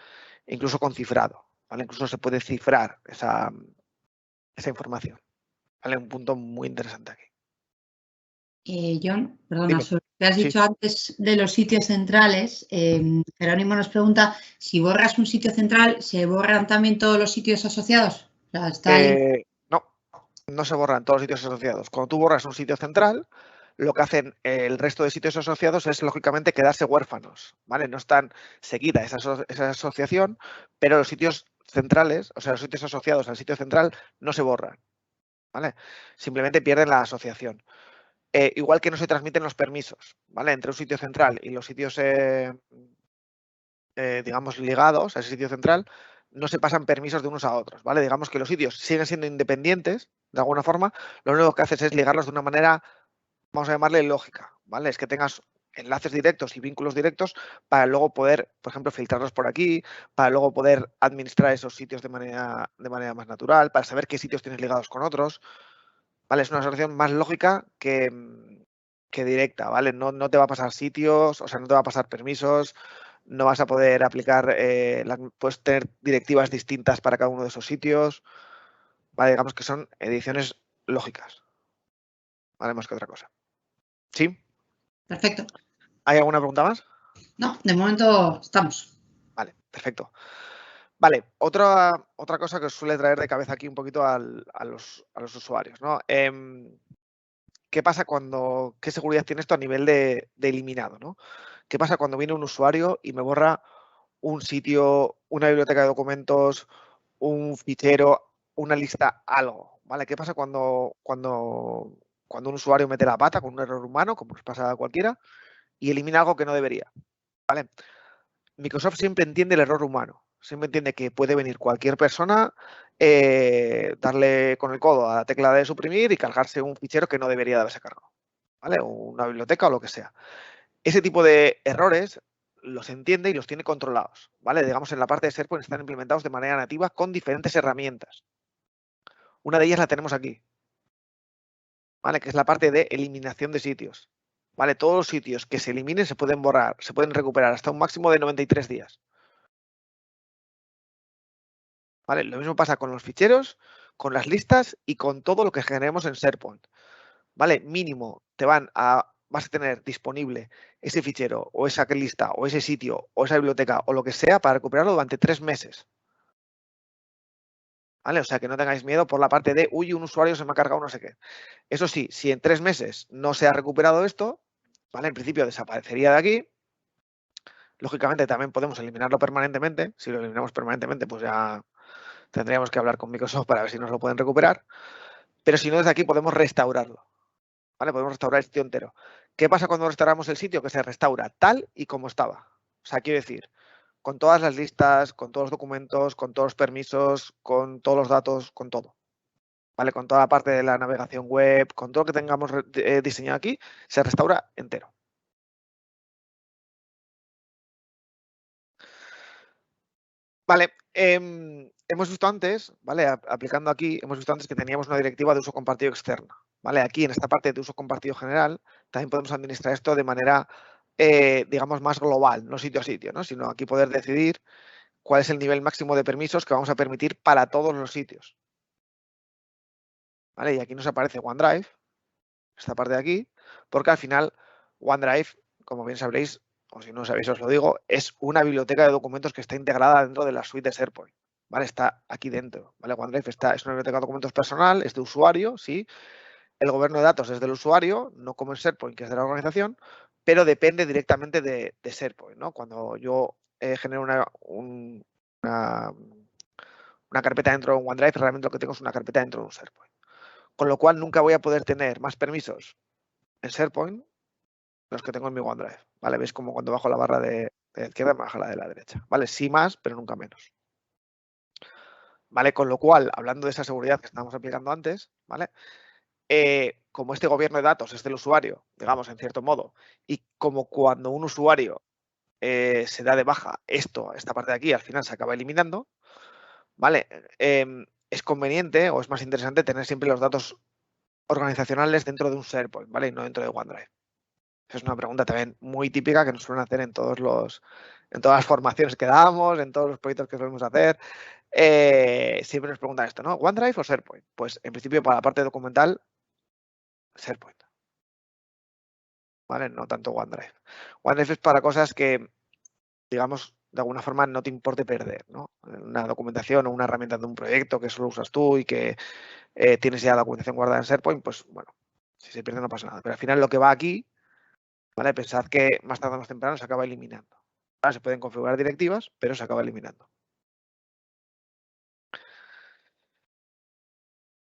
Incluso con cifrado, ¿vale? Incluso se puede cifrar esa información, ¿vale? Un punto muy interesante aquí. John, perdona, Dime. sobre lo que has Sí. dicho antes de los sitios centrales, Jerónimo nos pregunta si borras un sitio central, ¿se borran también todos los sitios asociados? O sea, está ahí. No se borran todos los sitios asociados. Cuando tú borras un sitio central, lo que hacen el resto de sitios asociados es, lógicamente, quedarse huérfanos, ¿vale? No están seguida esa asociación, pero los sitios centrales, o sea, los sitios asociados al sitio central, no se borran, ¿vale? Simplemente pierden la asociación. Igual que no se transmiten los permisos, ¿vale? Entre un sitio central y los sitios, digamos, ligados a ese sitio central, no se pasan permisos de unos a otros, ¿vale? Digamos que los sitios siguen siendo independientes, de alguna forma, lo único que haces es ligarlos de una manera, vamos a llamarle lógica, ¿vale? Es que tengas enlaces directos y vínculos directos para luego poder, por ejemplo, filtrarlos por aquí, para luego poder administrar esos sitios de manera más natural, para saber qué sitios tienes ligados con otros, ¿vale? Es una solución más lógica que directa, ¿vale? No te va a pasar sitios, o sea, no te va a pasar permisos, no vas a poder aplicar, puedes tener directivas distintas para cada uno de esos sitios, ¿vale? Digamos que son ediciones lógicas, ¿vale? Más que otra cosa. ¿Sí? Perfecto. ¿Hay alguna pregunta más? No, de momento estamos. Vale, perfecto. Vale, otra cosa que os suele traer de cabeza aquí un poquito a los usuarios, ¿no? ¿Qué pasa qué seguridad tiene esto a nivel de eliminado, ¿no? ¿Qué pasa cuando viene un usuario y me borra un sitio, una biblioteca de documentos, un fichero, una lista, algo, ¿vale? ¿Qué pasa cuando un usuario mete la pata con un error humano, como nos pasa a cualquiera, y elimina algo que no debería, ¿vale? Microsoft siempre entiende el error humano, siempre entiende que puede venir cualquier persona, darle con el codo a la tecla de suprimir y cargarse un fichero que no debería de haberse cargado, ¿vale? O una biblioteca o lo que sea. Ese tipo de errores los entiende y los tiene controlados, ¿vale? Digamos, en la parte de SharePoint están implementados de manera nativa con diferentes herramientas. Una de ellas la tenemos aquí, ¿vale? Que es la parte de eliminación de sitios, ¿vale? Todos los sitios que se eliminen se pueden borrar, se pueden recuperar hasta un máximo de 93 días. ¿Vale? Lo mismo pasa con los ficheros, con las listas y con todo lo que generemos en SharePoint. ¿Vale? Mínimo vas a tener disponible ese fichero o esa lista o ese sitio o esa biblioteca o lo que sea para recuperarlo durante 3 meses. ¿Vale? O sea, que no tengáis miedo por la parte de, uy, un usuario se me ha cargado no sé qué. Eso sí, si en 3 meses no se ha recuperado esto, ¿vale? En principio desaparecería de aquí. Lógicamente también podemos eliminarlo permanentemente. Si lo eliminamos permanentemente, pues ya tendríamos que hablar con Microsoft para ver si nos lo pueden recuperar. Pero si no, desde aquí podemos restaurarlo. ¿Vale? Podemos restaurar el sitio entero. ¿Qué pasa cuando restauramos el sitio? Que se restaura tal y como estaba. O sea, quiero decir, con todas las listas, con todos los documentos, con todos los permisos, con todos los datos, con todo. ¿Vale? Con toda la parte de la navegación web, con todo lo que tengamos diseñado aquí, se restaura entero. Vale, hemos visto antes, ¿vale? Aplicando aquí, hemos visto antes que teníamos una directiva de uso compartido externa, ¿vale? Aquí en esta parte de uso compartido general también podemos administrar esto de manera, digamos, más global, no sitio a sitio, ¿no? Sino aquí poder decidir cuál es el nivel máximo de permisos que vamos a permitir para todos los sitios. ¿Vale? Y aquí nos aparece OneDrive, esta parte de aquí, porque al final OneDrive, como bien sabréis, o si no sabéis os lo digo, es una biblioteca de documentos que está integrada dentro de la suite de SharePoint. ¿Vale? Está aquí dentro. ¿Vale? OneDrive es una biblioteca de documentos personal, es de usuario, sí. El gobierno de datos es del usuario, no como en SharePoint, que es de la organización, pero depende directamente de SharePoint, ¿no? Cuando yo genero una carpeta dentro de un OneDrive, realmente lo que tengo es una carpeta dentro de un SharePoint. Con lo cual nunca voy a poder tener más permisos en SharePoint los que tengo en mi OneDrive, ¿vale? Veis como cuando bajo la barra de la izquierda me baja la de la derecha, ¿vale? Sí más, pero nunca menos. ¿Vale? Con lo cual, hablando de esa seguridad que estábamos aplicando antes, ¿vale? Como este gobierno de datos es del usuario, digamos, en cierto modo, y como cuando un usuario se da de baja esta parte de aquí, al final se acaba eliminando, ¿vale? Es conveniente o es más interesante tener siempre los datos organizacionales dentro de un SharePoint, ¿vale? Y no dentro de OneDrive. Esa es una pregunta también muy típica que nos suelen hacer en todas las formaciones que damos, en todos los proyectos que solemos hacer. Siempre nos preguntan esto, ¿no? ¿OneDrive o SharePoint? Pues en principio para la parte documental, SharePoint. ¿Vale? No tanto OneDrive. OneDrive es para cosas que, digamos, de alguna forma no te importe perder, ¿no? Una documentación o una herramienta de un proyecto que solo usas tú y que tienes ya la documentación guardada en SharePoint, pues bueno, si se pierde no pasa nada. Pero al final lo que va aquí, ¿vale? Pensad que más tarde o más temprano se acaba eliminando. Ahora se pueden configurar directivas, pero se acaba eliminando.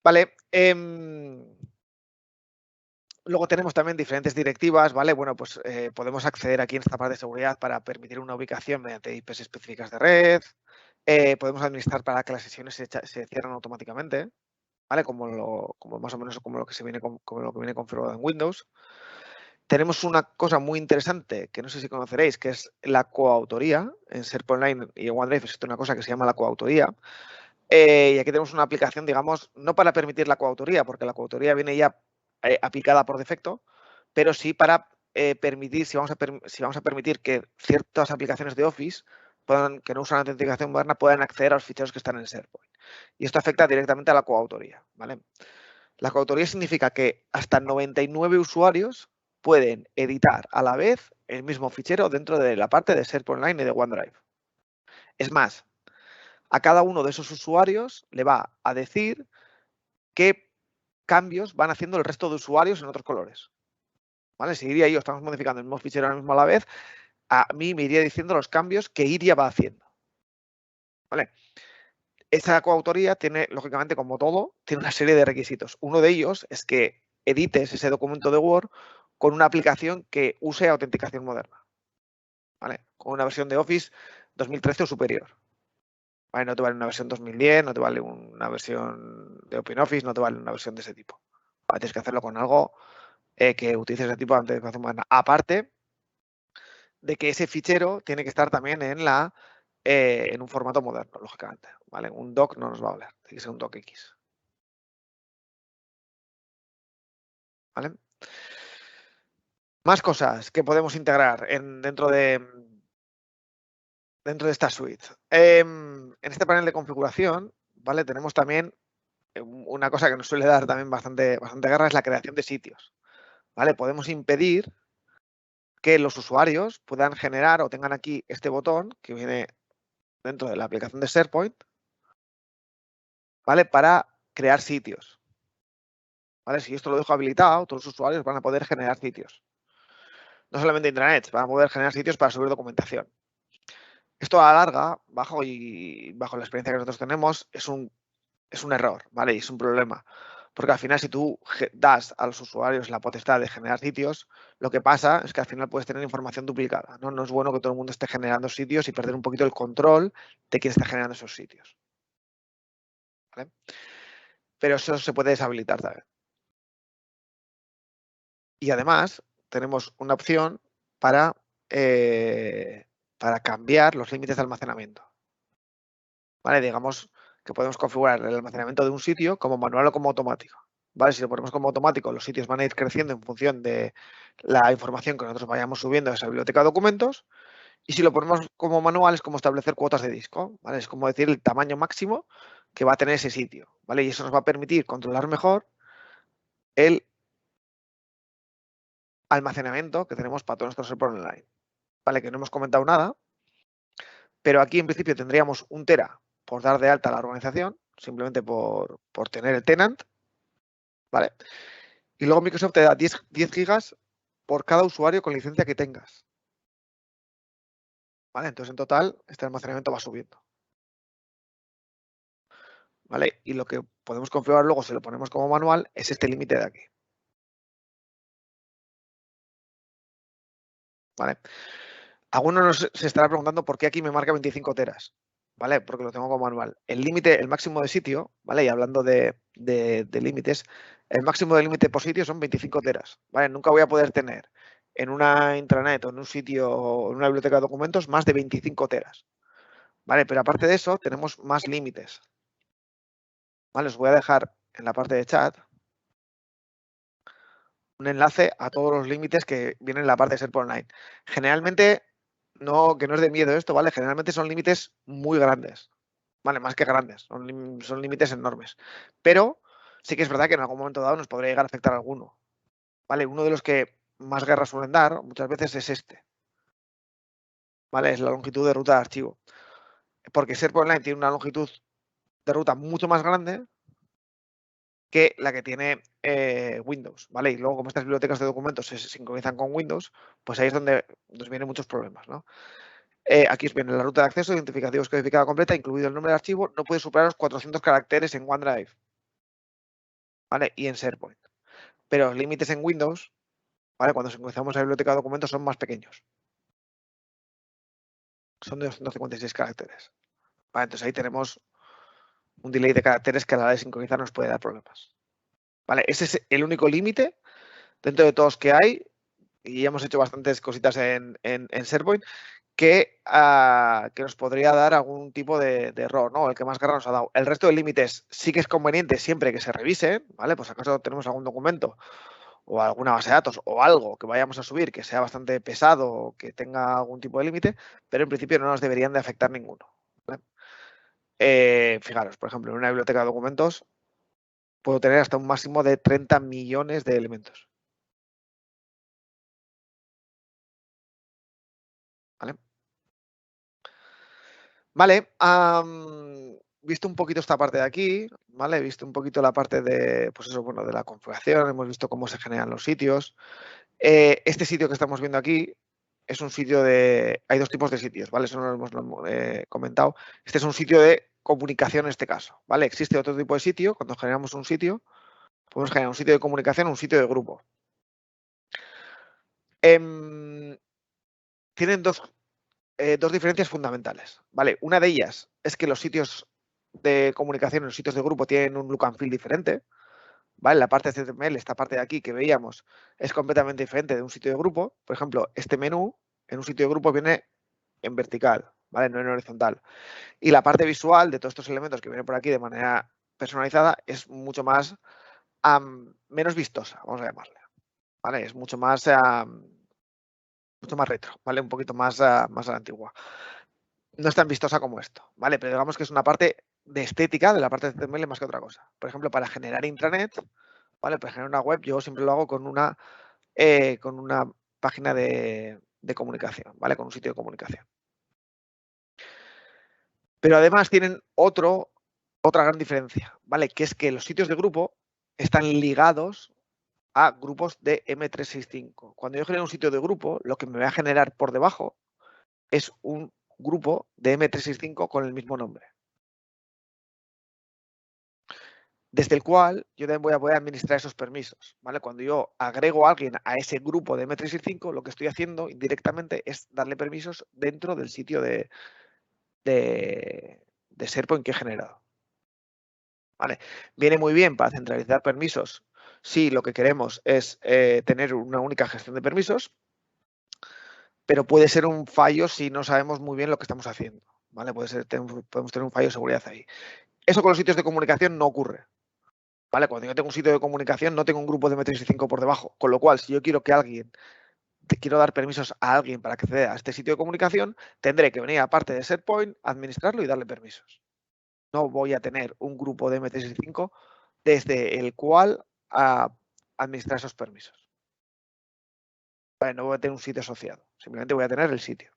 Vale. Luego tenemos también diferentes directivas, ¿vale? Bueno, pues podemos acceder aquí en esta parte de seguridad para permitir una ubicación mediante IPs específicas de red. Podemos administrar para que las sesiones se cierren automáticamente, ¿vale? Como más o menos como lo que viene configurado en Windows. Tenemos una cosa muy interesante que no sé si conoceréis, que es la coautoría. En SharePoint Online y en OneDrive existe una cosa que se llama la coautoría. Y aquí tenemos una aplicación, digamos, no para permitir la coautoría, porque la coautoría viene ya aplicada por defecto, pero sí para permitir, si vamos a permitir que ciertas aplicaciones de Office que no usan autenticación moderna puedan acceder a los ficheros que están en SharePoint. Y esto afecta directamente a la coautoría, ¿vale? La coautoría significa que hasta 99 usuarios pueden editar a la vez el mismo fichero dentro de la parte de SharePoint Online y de OneDrive. Es más, a cada uno de esos usuarios le va a decir qué cambios van haciendo el resto de usuarios en otros colores. ¿Vale? Si Iria y yo estamos modificando el mismo fichero ahora mismo a la vez, a mí me iría diciendo los cambios que Iria va haciendo. ¿Vale? Esa coautoría tiene, lógicamente, como todo, tiene una serie de requisitos. Uno de ellos es que edites ese documento de Word con una aplicación que use autenticación moderna. ¿Vale? Con una versión de Office 2013 o superior. ¿Vale? No te vale una versión 2010, no te vale una versión de OpenOffice, no te vale una versión de ese tipo. ¿Vale? Tienes que hacerlo con algo que utilice ese tipo de autenticación moderna. Aparte de que ese fichero tiene que estar también en un formato moderno, lógicamente. ¿Vale? Un doc no nos va a valer, tiene que ser un docx. ¿Vale? Más cosas que podemos integrar dentro de esta suite. En este panel de configuración, ¿vale? Tenemos también una cosa que nos suele dar también bastante guerra, es la creación de sitios. ¿Vale? Podemos impedir que los usuarios puedan generar o tengan aquí este botón que viene dentro de la aplicación de SharePoint, ¿vale? Para crear sitios. ¿Vale? Si esto lo dejo habilitado, todos los usuarios van a poder generar sitios. No solamente intranets, van a poder generar sitios para subir documentación. Esto a la larga, bajo la experiencia que nosotros tenemos, es un error, ¿vale? Y es un problema. Porque al final, si tú das a los usuarios la potestad de generar sitios, lo que pasa es que al final puedes tener información duplicada, ¿no? No es bueno que todo el mundo esté generando sitios y perder un poquito el control de quién está generando esos sitios. ¿Vale? Pero eso se puede deshabilitar también. Y además, tenemos una opción para cambiar los límites de almacenamiento. ¿Vale? Digamos que podemos configurar el almacenamiento de un sitio como manual o como automático. ¿Vale? Si lo ponemos como automático, los sitios van a ir creciendo en función de la información que nosotros vayamos subiendo a esa biblioteca de documentos. Y si lo ponemos como manual, es como establecer cuotas de disco. ¿Vale? Es como decir el tamaño máximo que va a tener ese sitio. ¿Vale? Y eso nos va a permitir controlar mejor el almacenamiento que tenemos para todo nuestro servidor online. ¿Vale? Que no hemos comentado nada, pero aquí en principio tendríamos 1 tera por dar de alta la organización, simplemente por tener el tenant. ¿Vale? Y luego Microsoft te da 10 gigas por cada usuario con licencia que tengas. ¿Vale? Entonces, en total, este almacenamiento va subiendo. ¿Vale? Y lo que podemos configurar luego, si lo ponemos como manual, es este límite de aquí. ¿Vale? Algunos se estará preguntando por qué aquí me marca 25 teras. ¿Vale? Porque lo tengo como manual. El límite, el máximo de sitio, ¿vale? Y hablando de límites, el máximo de límite por sitio son 25 teras. ¿Vale? Nunca voy a poder tener en una intranet o en un sitio o en una biblioteca de documentos más de 25 teras. ¿Vale? Pero aparte de eso, tenemos más límites. ¿Vale? Os voy a dejar en la parte de chat un enlace a todos los límites que vienen en la parte de SharePoint Online. Generalmente, que no es de miedo esto, ¿vale? Generalmente son límites muy grandes, ¿vale? Más que grandes, son límites enormes. Pero sí que es verdad que en algún momento dado nos podría llegar a afectar alguno, ¿vale? Uno de los que más guerra suelen dar muchas veces es este, ¿vale? Es la longitud de ruta de archivo. Porque SharePoint Online tiene una longitud de ruta mucho más grande que la que tiene Windows, ¿vale? Y luego, como estas bibliotecas de documentos se sincronizan con Windows, pues ahí es donde nos vienen muchos problemas, ¿no? Aquí os viene la ruta de acceso, identificación codificada completa, incluido el nombre de archivo, no puede superar los 400 caracteres en OneDrive, ¿vale? Y en SharePoint. Pero los límites en Windows, ¿vale? Cuando sincronizamos la biblioteca de documentos son más pequeños. Son de 256 caracteres. ¿Vale? Entonces ahí tenemos un delay de caracteres que a la hora de sincronizar nos puede dar problemas. ¿Vale? Ese es el único límite dentro de todos que hay, y hemos hecho bastantes cositas en SharePoint, que nos podría dar algún tipo de error, ¿no? El que más guerra nos ha dado. El resto de límites sí que es conveniente siempre que se revise, ¿vale? Pues acaso tenemos algún documento o alguna base de datos o algo que vayamos a subir que sea bastante pesado o que tenga algún tipo de límite, pero en principio no nos deberían de afectar ninguno. ¿Vale? Fijaros, por ejemplo, en una biblioteca de documentos puedo tener hasta un máximo de 30 millones de elementos. ¿Vale? Vale. visto un poquito esta parte de aquí, ¿vale? He visto un poquito la parte de, pues eso, bueno, de la configuración, hemos visto cómo se generan los sitios. Este sitio que estamos viendo aquí es un sitio de... Hay dos tipos de sitios, ¿vale? Eso no lo hemos comentado. Este es un sitio de comunicación en este caso, ¿vale? Existe otro tipo de sitio. Cuando generamos un sitio, podemos generar un sitio de comunicación o un sitio de grupo. Tienen dos diferencias fundamentales, ¿vale? Una de ellas es que los sitios de comunicación y los sitios de grupo tienen un look and feel diferente, ¿vale? La parte de HTML, esta parte de aquí que veíamos, es completamente diferente de un sitio de grupo. Por ejemplo, este menú en un sitio de grupo viene en vertical, ¿vale? No en horizontal. Y la parte visual de todos estos elementos que vienen por aquí de manera personalizada es mucho más, menos vistosa, vamos a llamarle, ¿vale? Es mucho más retro, ¿vale? Un poquito más a la antigua. No es tan vistosa como esto, ¿vale? Pero digamos que es una parte de estética de la parte de HTML más que otra cosa. Por ejemplo, para generar intranet, ¿vale? Para generar una web, yo siempre lo hago con una página de comunicación, ¿vale? Con un sitio de comunicación. Pero además tienen otra gran diferencia, ¿vale? Que es que los sitios de grupo están ligados a grupos de M365. Cuando yo genero un sitio de grupo, lo que me va a generar por debajo es un grupo de M365 con el mismo nombre, desde el cual yo también voy a poder administrar esos permisos, ¿vale? Cuando yo agrego a alguien a ese grupo de M365, lo que estoy haciendo indirectamente es darle permisos dentro del sitio de SharePoint que he generado, ¿vale? Viene muy bien para centralizar permisos si lo que queremos es tener una única gestión de permisos, pero puede ser un fallo si no sabemos muy bien lo que estamos haciendo, ¿vale? Podemos tener un fallo de seguridad ahí. Eso con los sitios de comunicación no ocurre, ¿vale? Cuando yo tengo un sitio de comunicación no tengo un grupo de M365 por debajo, con lo cual si yo quiero quiero dar permisos a alguien para acceder a este sitio de comunicación, tendré que venir aparte de SharePoint, administrarlo y darle permisos. No voy a tener un grupo de M365 desde el cual administrar esos permisos. Vale, no voy a tener un sitio asociado, simplemente voy a tener el sitio.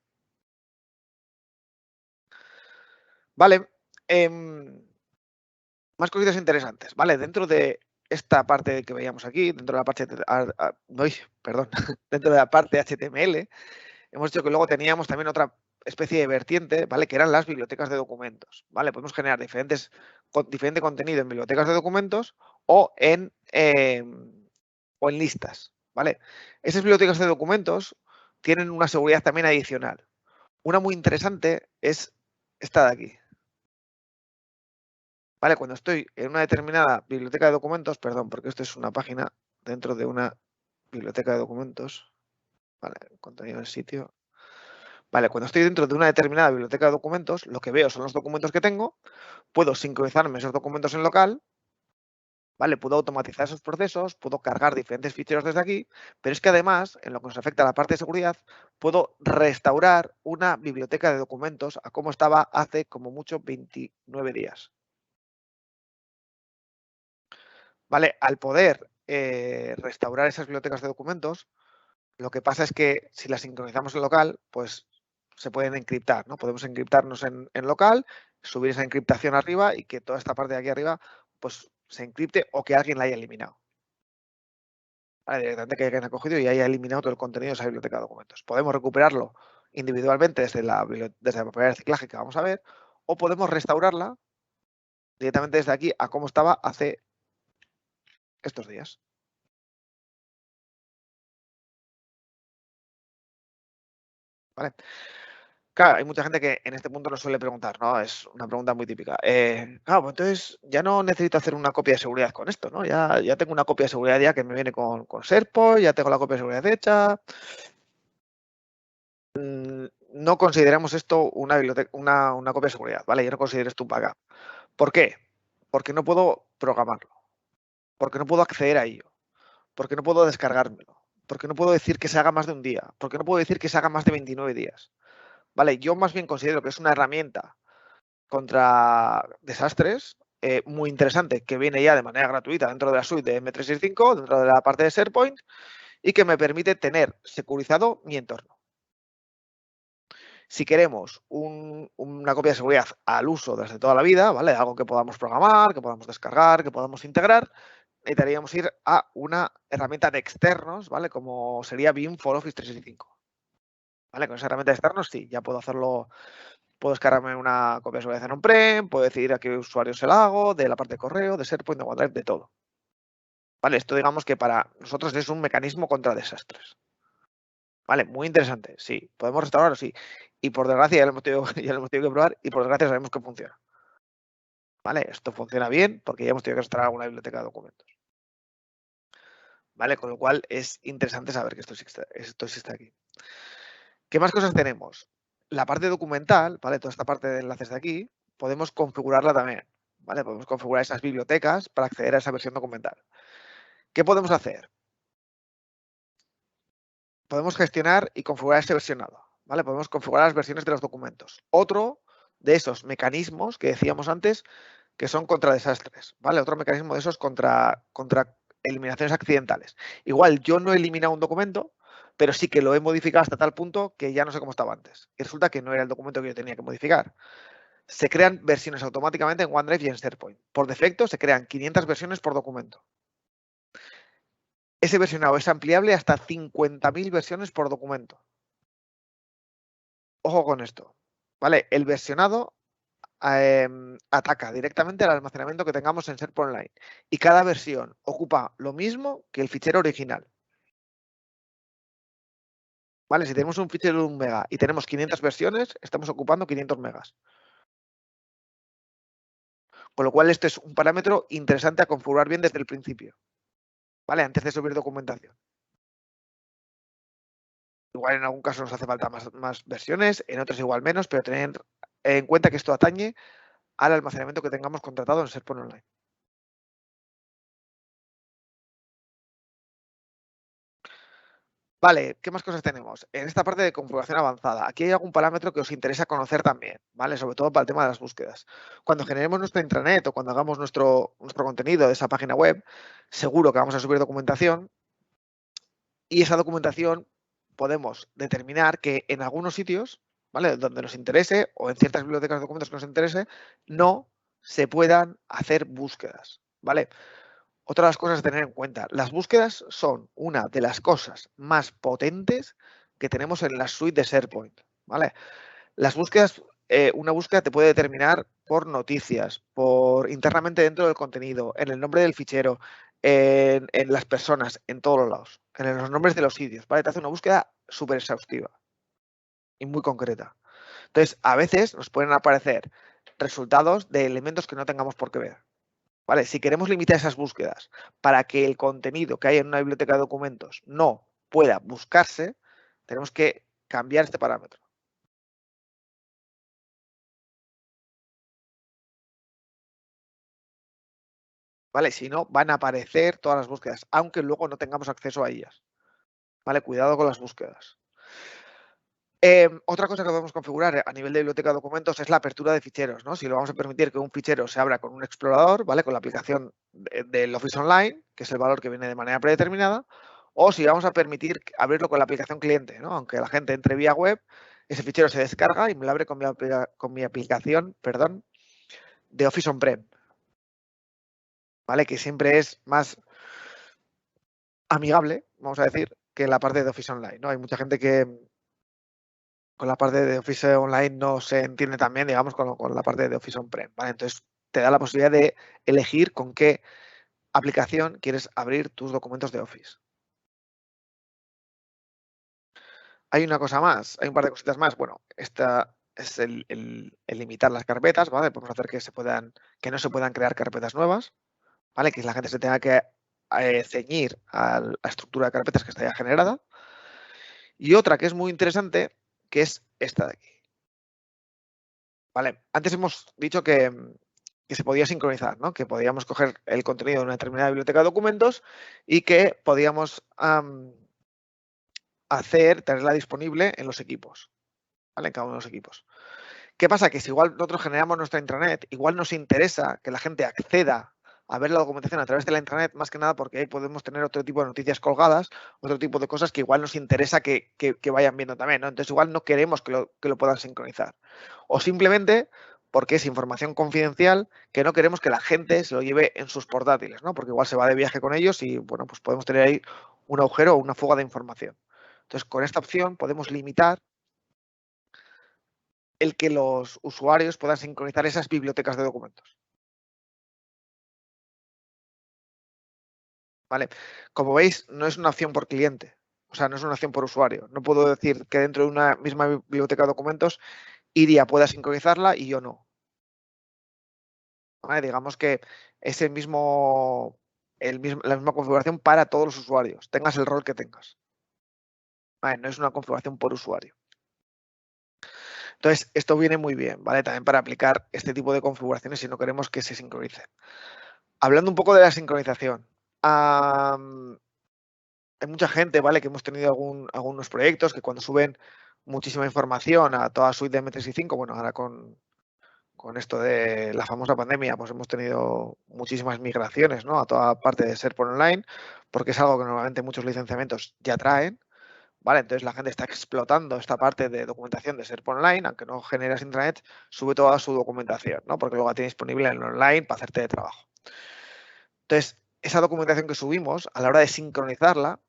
Vale, más cositas interesantes, ¿vale? Dentro de esta parte que veíamos aquí, dentro de la parte, dentro de la parte HTML, hemos dicho que luego teníamos también otra especie de vertiente, ¿vale? Que eran las bibliotecas de documentos, ¿vale? Podemos generar diferente contenido en bibliotecas de documentos o en listas, ¿vale? Esas bibliotecas de documentos tienen una seguridad también adicional. Una muy interesante es esta de aquí. ¿Vale? Cuando estoy en una determinada biblioteca de documentos, perdón, porque esto es una página dentro de una biblioteca de documentos, ¿vale? Contenido del sitio. Vale, cuando estoy dentro de una determinada biblioteca de documentos, lo que veo son los documentos que tengo, puedo sincronizarme esos documentos en local, ¿vale? Puedo automatizar esos procesos, puedo cargar diferentes ficheros desde aquí, pero es que además, en lo que nos afecta a la parte de seguridad, puedo restaurar una biblioteca de documentos a como estaba hace como mucho 29 días. ¿Vale? Al poder restaurar esas bibliotecas de documentos, lo que pasa es que si las sincronizamos en local, pues se pueden encriptar, ¿no? Podemos encriptarnos en local, subir esa encriptación arriba y que toda esta parte de aquí arriba pues se encripte o que alguien la haya eliminado. ¿Vale? Directamente que alguien ha cogido y haya eliminado todo el contenido de esa biblioteca de documentos. Podemos recuperarlo individualmente desde la papel de reciclaje que vamos a ver, o podemos restaurarla directamente desde aquí a cómo estaba hace estos días. ¿Vale? Claro, hay mucha gente que en este punto nos suele preguntar, ¿no? Es una pregunta muy típica. Claro, pues entonces ya no necesito hacer una copia de seguridad con esto, ¿no? Ya tengo una copia de seguridad ya que me viene con SharePoint, ya tengo la copia de seguridad hecha. No consideramos esto una copia de seguridad, ¿vale? Yo no considero esto un backup. ¿Por qué? Porque no puedo programarlo, porque no puedo acceder a ello, porque no puedo descargármelo, porque no puedo decir que se haga más de un día, porque no puedo decir que se haga más de 29 días. Vale, yo más bien considero que es una herramienta contra desastres muy interesante que viene ya de manera gratuita dentro de la suite de M365, dentro de la parte de SharePoint y que me permite tener securizado mi entorno. Si queremos una copia de seguridad al uso desde toda la vida, ¿vale? Algo que podamos programar, que podamos descargar, que podamos integrar, necesitaríamos ir a una herramienta de externos, ¿vale? Como sería Vim for Office 365. ¿Vale? Con esa herramienta de externos sí, ya puedo hacerlo, puedo descargarme una copia de seguridad en on-prem, puedo decidir a qué usuario se la hago, de la parte de correo, de SharePoint, de OneDrive, de todo. ¿Vale? Esto digamos que para nosotros es un mecanismo contra desastres. Vale, muy interesante, sí. ¿Podemos restaurarlo? Sí. Y por desgracia ya lo hemos tenido que probar y por desgracia sabemos que funciona. ¿Vale? Esto funciona bien porque ya hemos tenido que restaurar alguna biblioteca de documentos. ¿Vale? Con lo cual es interesante saber que esto existe aquí. ¿Qué más cosas tenemos? La parte documental, ¿vale? Toda esta parte de enlaces de aquí, podemos configurarla también. ¿Vale? Podemos configurar esas bibliotecas para acceder a esa versión documental. ¿Qué podemos hacer? Podemos gestionar y configurar ese versionado. ¿Vale? Podemos configurar las versiones de los documentos. Otro de esos mecanismos que decíamos antes que son contra desastres, ¿vale? Otro mecanismo de esos contra eliminaciones accidentales. Igual yo no he eliminado un documento, pero sí que lo he modificado hasta tal punto que ya no sé cómo estaba antes. Y resulta que no era el documento que yo tenía que modificar. Se crean versiones automáticamente en OneDrive y en SharePoint. Por defecto se crean 500 versiones por documento. Ese versionado es ampliable hasta 50.000 versiones por documento. Ojo con esto, ¿vale? El versionado ataca directamente al almacenamiento que tengamos en SharePoint Online y cada versión ocupa lo mismo que el fichero original. ¿Vale? Si tenemos un fichero de 1 mega y tenemos 500 versiones, estamos ocupando 500 megas. Con lo cual, este es un parámetro interesante a configurar bien desde el principio, ¿vale? Antes de subir documentación. Igual en algún caso nos hace falta más versiones, en otros igual menos, pero tener en cuenta que esto atañe al almacenamiento que tengamos contratado en SharePoint Online. Vale, ¿qué más cosas tenemos? En esta parte de configuración avanzada, aquí hay algún parámetro que os interesa conocer también, ¿vale? Sobre todo para el tema de las búsquedas. Cuando generemos nuestra intranet o cuando hagamos nuestro contenido de esa página web, seguro que vamos a subir documentación y esa documentación podemos determinar que en algunos sitios, ¿vale? Donde nos interese o en ciertas bibliotecas de documentos que nos interese, no se puedan hacer búsquedas, ¿vale? Otra de las cosas a tener en cuenta, las búsquedas son una de las cosas más potentes que tenemos en la suite de SharePoint, ¿vale? Las búsquedas, una búsqueda te puede determinar por noticias, por internamente dentro del contenido, en el nombre del fichero, en las personas, en todos los lados, en los nombres de los sitios, ¿vale? Te hace una búsqueda súper exhaustiva y muy concreta. Entonces, a veces nos pueden aparecer resultados de elementos que no tengamos por qué ver. ¿Vale? Si queremos limitar esas búsquedas para que el contenido que hay en una biblioteca de documentos no pueda buscarse, tenemos que cambiar este parámetro. ¿Vale? Si no, van a aparecer todas las búsquedas, aunque luego no tengamos acceso a ellas. ¿Vale? Cuidado con las búsquedas. Otra cosa que podemos configurar a nivel de biblioteca de documentos es la apertura de ficheros, ¿no? Si lo vamos a permitir que un fichero se abra con un explorador, ¿vale? Con la aplicación del Office Online, que es el valor que viene de manera predeterminada, o si vamos a permitir abrirlo con la aplicación cliente, ¿no? Aunque la gente entre vía web, ese fichero se descarga y me lo abre con mi aplicación, perdón, de Office On-Prem, ¿vale? Que siempre es más amigable, vamos a decir, que la parte de Office Online, ¿no? Hay mucha gente que con la parte de Office Online no se entiende tan bien, digamos, con la parte de Office On-Prem, ¿vale? Entonces, te da la posibilidad de elegir con qué aplicación quieres abrir tus documentos de Office. Hay una cosa más, hay un par de cositas más. Bueno, esta es el limitar las carpetas, ¿vale? Podemos hacer que no se puedan crear carpetas nuevas, ¿vale? Que la gente se tenga que ceñir a la estructura de carpetas que está ya generada. Y otra que es muy interesante, que es esta de aquí. Vale, antes hemos dicho que se podía sincronizar, ¿no? Que podíamos coger el contenido de una determinada biblioteca de documentos y que podíamos tenerla disponible en los equipos, ¿vale? En cada uno de los equipos. ¿Qué pasa? Que si igual nosotros generamos nuestra intranet, igual nos interesa que la gente acceda a ver la documentación a través de la intranet, más que nada porque ahí podemos tener otro tipo de noticias colgadas, otro tipo de cosas que igual nos interesa que vayan viendo también, ¿no? Entonces igual no queremos que lo puedan sincronizar. O simplemente porque es información confidencial que no queremos que la gente se lo lleve en sus portátiles, ¿no? Porque igual se va de viaje con ellos y, bueno, pues podemos tener ahí un agujero o una fuga de información. Entonces, con esta opción podemos limitar el que los usuarios puedan sincronizar esas bibliotecas de documentos. ¿Vale? Como veis, no es una opción por cliente, o sea, no es una opción por usuario. No puedo decir que dentro de una misma biblioteca de documentos Iria pueda sincronizarla y yo no. ¿Vale? Digamos que es la misma configuración para todos los usuarios, tengas el rol que tengas. ¿Vale? No es una configuración por usuario. Entonces, esto viene muy bien, ¿vale? También para aplicar este tipo de configuraciones si no queremos que se sincronice. Hablando un poco de la sincronización. Hay mucha gente, ¿vale? Que hemos tenido algunos proyectos que cuando suben muchísima información a toda suite de M365, bueno, ahora con esto de la famosa pandemia, pues hemos tenido muchísimas migraciones, ¿no? A toda parte de SharePoint Online, porque es algo que normalmente muchos licenciamientos ya traen, ¿vale? Entonces la gente está explotando esta parte de documentación de SharePoint Online, aunque no generas intranet, sube toda su documentación, ¿no? Porque luego la tiene disponible en online para hacerte de trabajo. Entonces, esa documentación que subimos, a la hora de sincronizarla,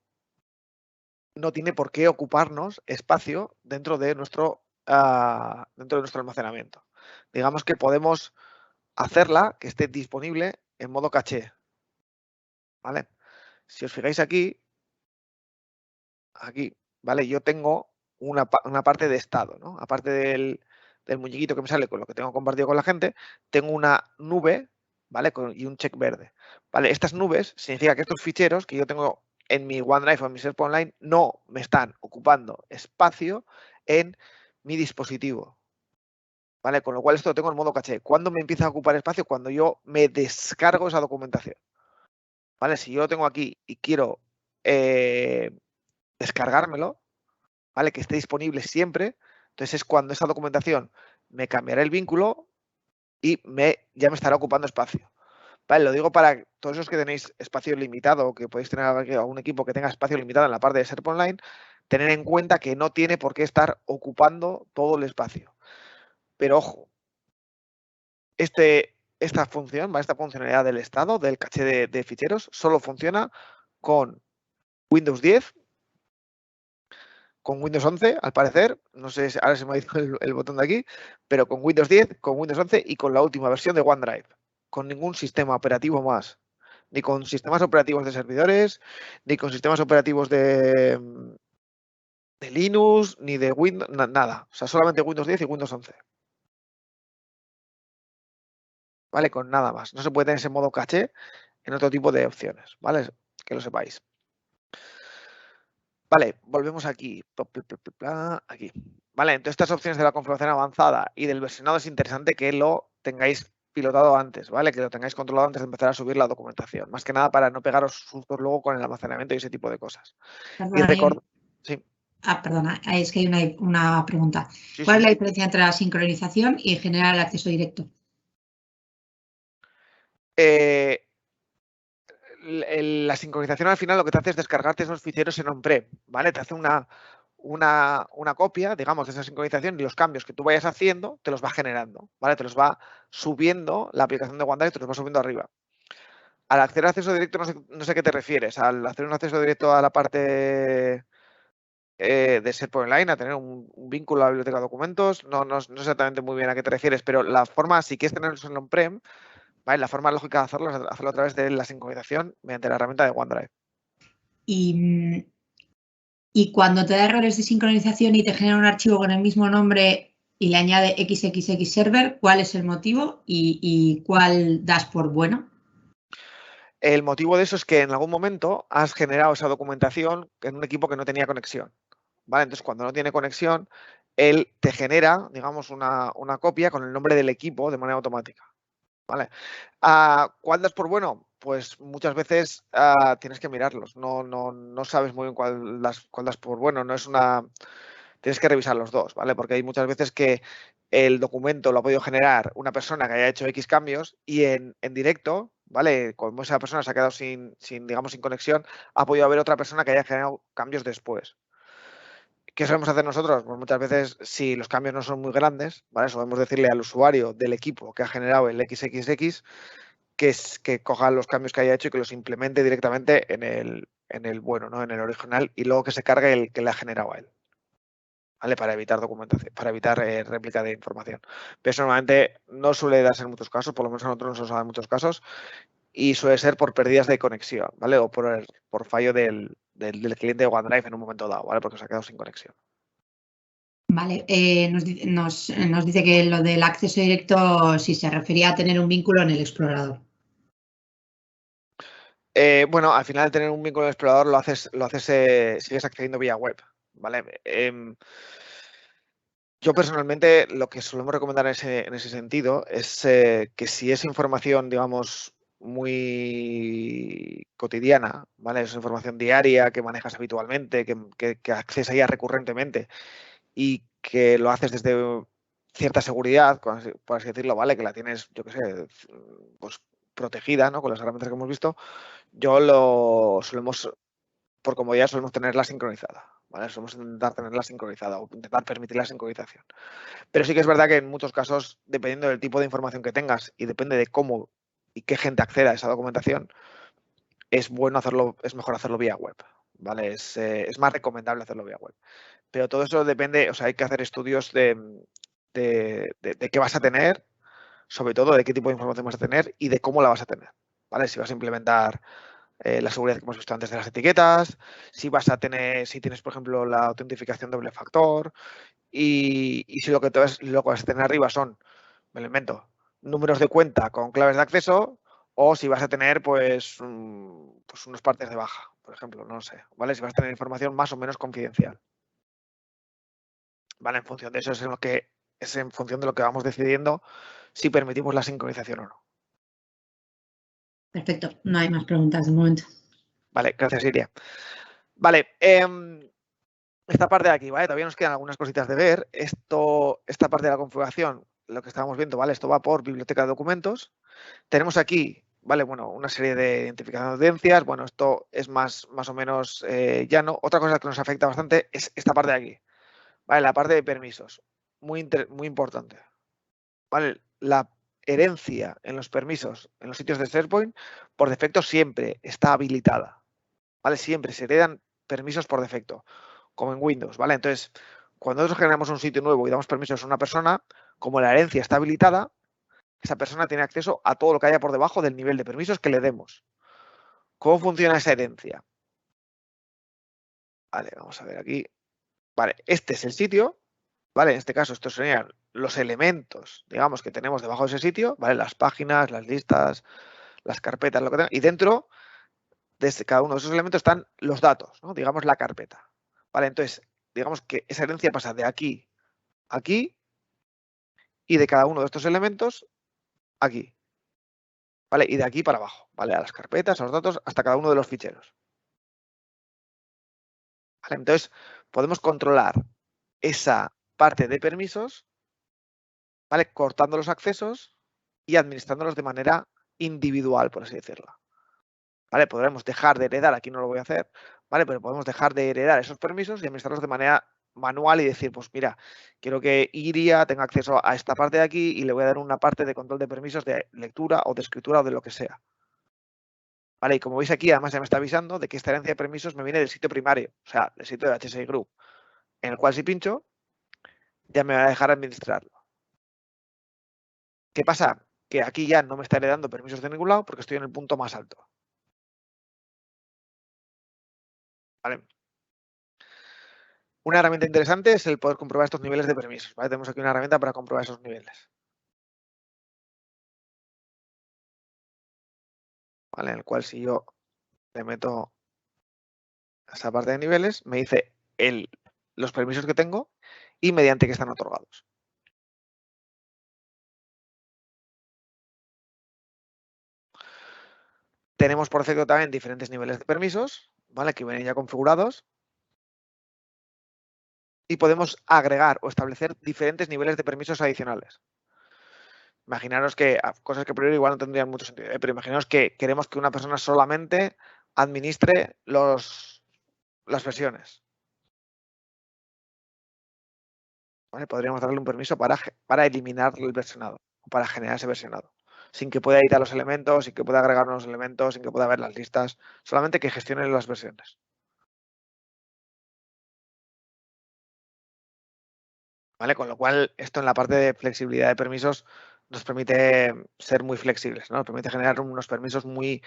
no tiene por qué ocuparnos espacio dentro de nuestro almacenamiento. Digamos que podemos hacerla que esté disponible en modo caché. ¿Vale? Si os fijáis aquí, ¿vale? Yo tengo una parte de estado, ¿no? Aparte del muñequito que me sale con lo que tengo compartido con la gente, tengo una nube, ¿vale? Y un check verde. ¿Vale? Estas nubes significa que estos ficheros que yo tengo en mi OneDrive o en mi SharePoint Online no me están ocupando espacio en mi dispositivo. ¿Vale? Con lo cual esto lo tengo en modo caché. ¿Cuándo me empieza a ocupar espacio? Cuando yo me descargo esa documentación. ¿Vale? Si yo lo tengo aquí y quiero descargármelo, ¿vale? Que esté disponible siempre, entonces es cuando esa documentación me cambiará el vínculo y ya me estará ocupando espacio. Vale, lo digo para todos los que tenéis espacio limitado o que podéis tener algún equipo que tenga espacio limitado en la parte de SharePoint Online, tener en cuenta que no tiene por qué estar ocupando todo el espacio. Pero ojo, esta función, esta funcionalidad del estado, del caché de ficheros, solo funciona con Windows 10, con Windows 11, al parecer, no sé, ahora se me ha ido el botón de aquí, pero con Windows 10, con Windows 11 y con la última versión de OneDrive, con ningún sistema operativo más, ni con sistemas operativos de servidores, ni con sistemas operativos de Linux, ni de Windows, nada, o sea, solamente Windows 10 y Windows 11. ¿Vale? Con nada más. No se puede tener ese modo caché en otro tipo de opciones, ¿vale? Que lo sepáis. Vale, volvemos aquí. Aquí. Vale, entonces estas opciones de la configuración avanzada y del versionado es interesante que lo tengáis pilotado antes, ¿vale? Que lo tengáis controlado antes de empezar a subir la documentación. Más que nada para no pegaros sustos luego con el almacenamiento y ese tipo de cosas. Perdona, sí. Perdona, es que hay una pregunta. Sí, ¿Cuál sí. es la diferencia entre la sincronización y generar el acceso directo? La sincronización al final lo que te hace es descargarte esos ficheros en on-prem, ¿vale? Te hace una copia, digamos, de esa sincronización y los cambios que tú vayas haciendo te los va generando, ¿vale? Te los va subiendo, la aplicación de OneDrive te los va subiendo arriba. Al hacer acceso directo no sé a qué te refieres. Al hacer un acceso directo a la parte de SharePoint Online, a tener un vínculo a la biblioteca de documentos, no sé exactamente muy bien a qué te refieres, pero la forma, si quieres tenerlos en on-prem, ¿vale? La forma lógica de hacerlo es hacerlo a través de la sincronización mediante la herramienta de OneDrive. Y cuando te da errores de sincronización y te genera un archivo con el mismo nombre y le añade XXX server, ¿cuál es el motivo y cuál das por bueno? El motivo de eso es que en algún momento has generado esa documentación en un equipo que no tenía conexión, ¿vale? Entonces, cuando no tiene conexión, él te genera, digamos, una copia con el nombre del equipo de manera automática, ¿vale? ¿Cuál das por bueno? Pues muchas veces tienes que mirarlos. No sabes muy bien cuál das por bueno. No es tienes que revisar los dos, ¿vale? Porque hay muchas veces que el documento lo ha podido generar una persona que haya hecho X cambios y en directo ¿vale? Como esa persona se ha quedado digamos, sin conexión, ha podido haber otra persona que haya generado cambios después. ¿Qué solemos hacer nosotros? Pues muchas veces, si los cambios no son muy grandes, ¿vale? Solemos decirle al usuario del equipo que ha generado el XXX que coja los cambios que haya hecho y que los implemente directamente en el bueno, ¿no? En el original, y luego que se cargue el que le ha generado a él. ¿Vale? Para evitar documentación, para evitar réplica de información. Pero eso normalmente no suele darse en muchos casos, por lo menos a nosotros no se nos da en muchos casos, y suele ser por pérdidas de conexión, ¿vale? O por fallo del cliente de OneDrive en un momento dado, ¿vale? Porque se ha quedado sin conexión. Vale, nos dice que lo del acceso directo, si se refería a tener un vínculo en el explorador. Bueno, al final de tener un vínculo en el explorador sigues accediendo vía web, ¿vale? Yo personalmente lo que solemos recomendar en ese sentido es que si es información, digamos, muy cotidiana, ¿vale? Es información diaria que manejas habitualmente, que accedes a ella recurrentemente y que lo haces desde cierta seguridad, por así decirlo, ¿vale? Que la tienes, yo qué sé, pues protegida, ¿no? Con las herramientas que hemos visto, por comodidad solemos tenerla sincronizada, ¿vale? Solemos intentar tenerla sincronizada o intentar permitir la sincronización. Pero sí que es verdad que en muchos casos, dependiendo del tipo de información que tengas y depende de cómo y qué gente acceda a esa documentación, es mejor hacerlo vía web, ¿vale? Es más recomendable hacerlo vía web. Pero todo eso depende, o sea, hay que hacer estudios de qué vas a tener, sobre todo de qué tipo de información vas a tener y de cómo la vas a tener, ¿vale? Si vas a implementar la seguridad que hemos visto antes de las etiquetas, si tienes, por ejemplo, la autentificación doble factor y si lo que vas a tener arriba son, me lo invento, números de cuenta con claves de acceso, o si vas a tener pues unos partes de baja, por ejemplo, no sé, ¿vale? Si vas a tener información más o menos confidencial. ¿Vale? En función de eso es en función de lo que vamos decidiendo si permitimos la sincronización o no. Perfecto, no hay más preguntas de momento. Vale, gracias, Iria. Vale, esta parte de aquí, ¿vale? Todavía nos quedan algunas cositas de ver. Esta parte de la configuración, lo que estábamos viendo, ¿vale? Esto va por biblioteca de documentos. Tenemos aquí, ¿vale? Bueno, una serie de identificación de audiencias. Bueno, esto es más o menos llano. Otra cosa que nos afecta bastante es esta parte de aquí, ¿vale? La parte de permisos. Muy importante, ¿vale? La herencia en los permisos en los sitios de SharePoint por defecto siempre está habilitada, ¿vale? Siempre se heredan permisos por defecto, como en Windows, ¿vale? Entonces, cuando nosotros generamos un sitio nuevo y damos permisos a una persona, como la herencia está habilitada, esa persona tiene acceso a todo lo que haya por debajo del nivel de permisos que le demos. ¿Cómo funciona esa herencia? Vale, vamos a ver aquí. Vale, este es el sitio, ¿vale? En este caso, estos serían los elementos, digamos, que tenemos debajo de ese sitio, ¿vale? Las páginas, las listas, las carpetas, lo que tenga. Y dentro de cada uno de esos elementos están los datos, ¿no? Digamos, la carpeta. ¿Vale? Entonces, digamos que esa herencia pasa de aquí a aquí y de cada uno de estos elementos aquí. ¿Vale? Y de aquí para abajo, ¿vale? A las carpetas, a los datos, hasta cada uno de los ficheros. ¿Vale? Entonces, podemos controlar esa parte de permisos, ¿vale? Cortando los accesos y administrándolos de manera individual, por así decirlo. ¿Vale? Podremos dejar de heredar, aquí no lo voy a hacer, ¿vale? Pero podemos dejar de heredar esos permisos y administrarlos de manera manual y decir, pues mira, quiero que Iria tenga acceso a esta parte de aquí y le voy a dar una parte de control de permisos de lectura o de escritura o de lo que sea. ¿Vale? Y como veis aquí, además ya me está avisando de que esta herencia de permisos me viene del sitio primario, o sea, del sitio de HSI Group, en el cual si pincho, ya me va a dejar administrarlo. ¿Qué pasa? Que aquí ya no me está heredando permisos de ningún lado porque estoy en el punto más alto. ¿Vale? Una herramienta interesante es el poder comprobar estos niveles de permisos, ¿vale? Tenemos aquí una herramienta para comprobar esos niveles. ¿Vale? En el cual si yo le meto a esa parte de niveles, me dice los permisos que tengo y mediante qué están otorgados. Tenemos por defecto también diferentes niveles de permisos, ¿vale? Que vienen ya configurados. Y podemos agregar o establecer diferentes niveles de permisos adicionales. Imaginaros que cosas que a priori igual no tendrían mucho sentido, pero imaginaos que queremos que una persona solamente administre las versiones. ¿Vale? Podríamos darle un permiso para eliminar el versionado, o para generar ese versionado, sin que pueda editar los elementos, sin que pueda agregar nuevos elementos, sin que pueda ver las listas, solamente que gestione las versiones. ¿Vale? Con lo cual, esto en la parte de flexibilidad de permisos nos permite ser muy flexibles, ¿no? Nos permite generar unos permisos muy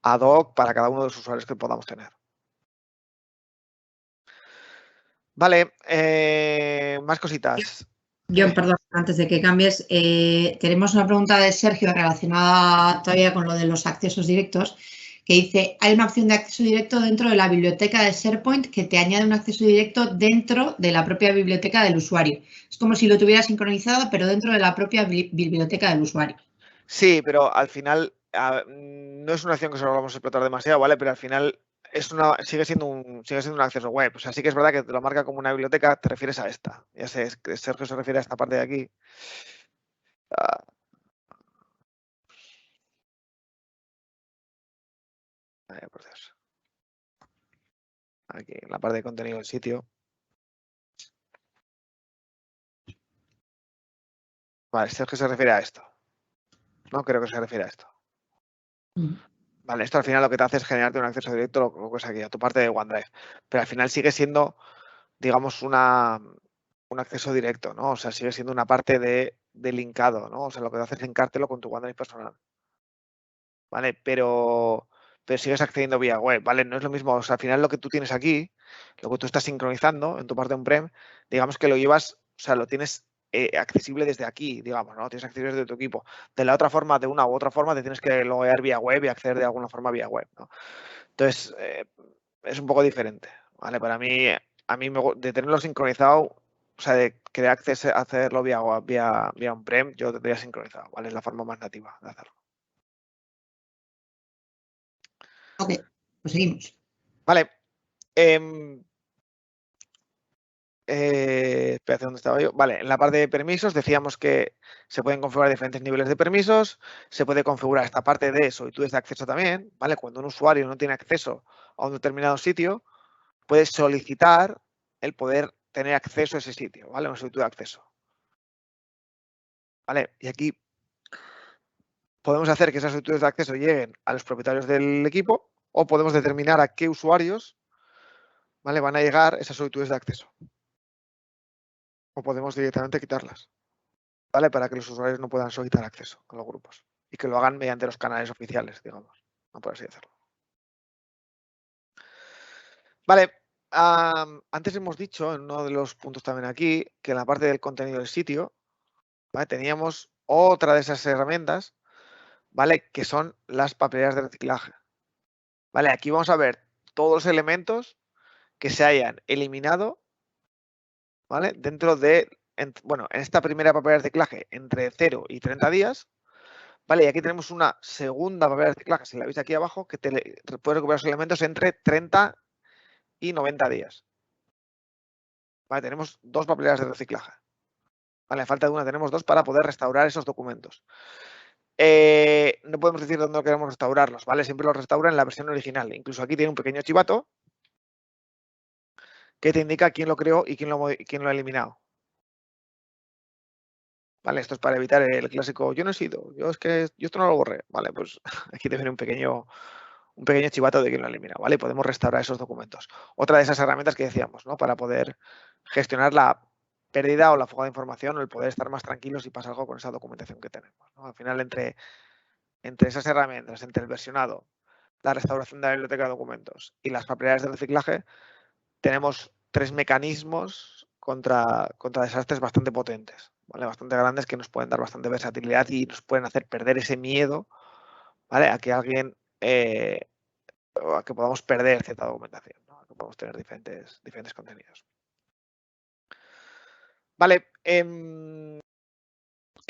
ad hoc para cada uno de los usuarios que podamos tener. Vale, más cositas. Yo, perdón, antes de que cambies, tenemos una pregunta de Sergio relacionada todavía con lo de los accesos directos, que dice, hay una opción de acceso directo dentro de la biblioteca de SharePoint que te añade un acceso directo dentro de la propia biblioteca del usuario. Es como si lo tuviera sincronizado, pero dentro de la propia biblioteca del usuario. Sí, pero al final no es una acción que solo vamos a explotar demasiado, ¿vale? Pero al final sigue siendo un acceso web. O sea, sí que es verdad que te lo marca como una biblioteca, te refieres a esta. Ya sé, es que Sergio se refiere a esta parte de aquí. Por Dios. Aquí, en la parte de contenido del sitio. Vale, Sergio se refiere a esto. No creo que se refiere a esto. Vale, esto al final lo que te hace es generarte un acceso directo, lo que es aquí, a tu parte de OneDrive. Pero al final sigue siendo, digamos, un acceso directo, ¿no? O sea, sigue siendo una parte de linkado, ¿no? O sea, lo que te hace es linkártelo con tu OneDrive personal. ¿Vale? Pero sigues accediendo vía web, ¿vale? No es lo mismo, o sea, al final lo que tú tienes aquí, lo que tú estás sincronizando en tu parte on-prem, digamos que lo llevas, o sea, lo tienes accesible desde aquí, digamos, ¿no? Tienes accesible desde tu equipo. De la otra forma, de una u otra forma, te tienes que loguear vía web y acceder de alguna forma vía web, ¿no? Entonces, es un poco diferente, ¿vale? Para mí, de tenerlo sincronizado, o sea, de querer hacerlo vía on-prem, yo tendría sincronizado, ¿vale? Es la forma más nativa de hacerlo. Ok, pues seguimos. Vale. Espérate, ¿dónde estaba yo? Vale, en la parte de permisos decíamos que se pueden configurar diferentes niveles de permisos, se puede configurar esta parte de solicitudes de acceso también, ¿vale? Cuando un usuario no tiene acceso a un determinado sitio, puede solicitar el poder tener acceso a ese sitio, ¿vale? Una solicitud de acceso. ¿Vale? Y aquí podemos hacer que esas solicitudes de acceso lleguen a los propietarios del equipo o podemos determinar a qué usuarios, ¿vale? Van a llegar esas solicitudes de acceso. O podemos directamente quitarlas, ¿vale? Para que los usuarios no puedan solicitar acceso a los grupos y que lo hagan mediante los canales oficiales, digamos, no por así decirlo. Vale, antes hemos dicho en uno de los puntos también aquí que en la parte del contenido del sitio, ¿vale? Teníamos otra de esas herramientas, ¿vale? Que son las papeleras de reciclaje. Vale, aquí vamos a ver todos los elementos que se hayan eliminado, ¿vale? Dentro de, bueno, en esta primera papelera de reciclaje entre 0 y 30 días, ¿vale? Y aquí tenemos una segunda papelera de reciclaje, si la veis aquí abajo, que puede recuperar los elementos entre 30 y 90 días. ¿Vale? Tenemos dos papeleras de reciclaje. ¿Vale? A falta de una tenemos dos para poder restaurar esos documentos. No podemos decir dónde queremos restaurarlos, ¿vale? Siempre los restaura en la versión original. Incluso aquí tiene un pequeño chivato que te indica quién lo creó y quién lo ha eliminado. ¿Vale? Esto es para evitar el clásico, yo no he sido, yo esto no lo borré. Vale, pues aquí te viene un pequeño chivato de quién lo ha eliminado, ¿vale? Podemos restaurar esos documentos. Otra de esas herramientas que decíamos, ¿no? Para poder gestionar la pérdida o la fuga de información o el poder estar más tranquilos si pasa algo con esa documentación que tenemos, ¿no? Al final, entre esas herramientas, entre el versionado, la restauración de la biblioteca de documentos y las papeleras de reciclaje, tenemos tres mecanismos contra desastres bastante potentes, ¿vale? Bastante grandes que nos pueden dar bastante versatilidad y nos pueden hacer perder ese miedo, ¿vale? A que alguien, a que podamos perder cierta documentación, ¿no? A que podamos tener diferentes contenidos. Vale, ¿qué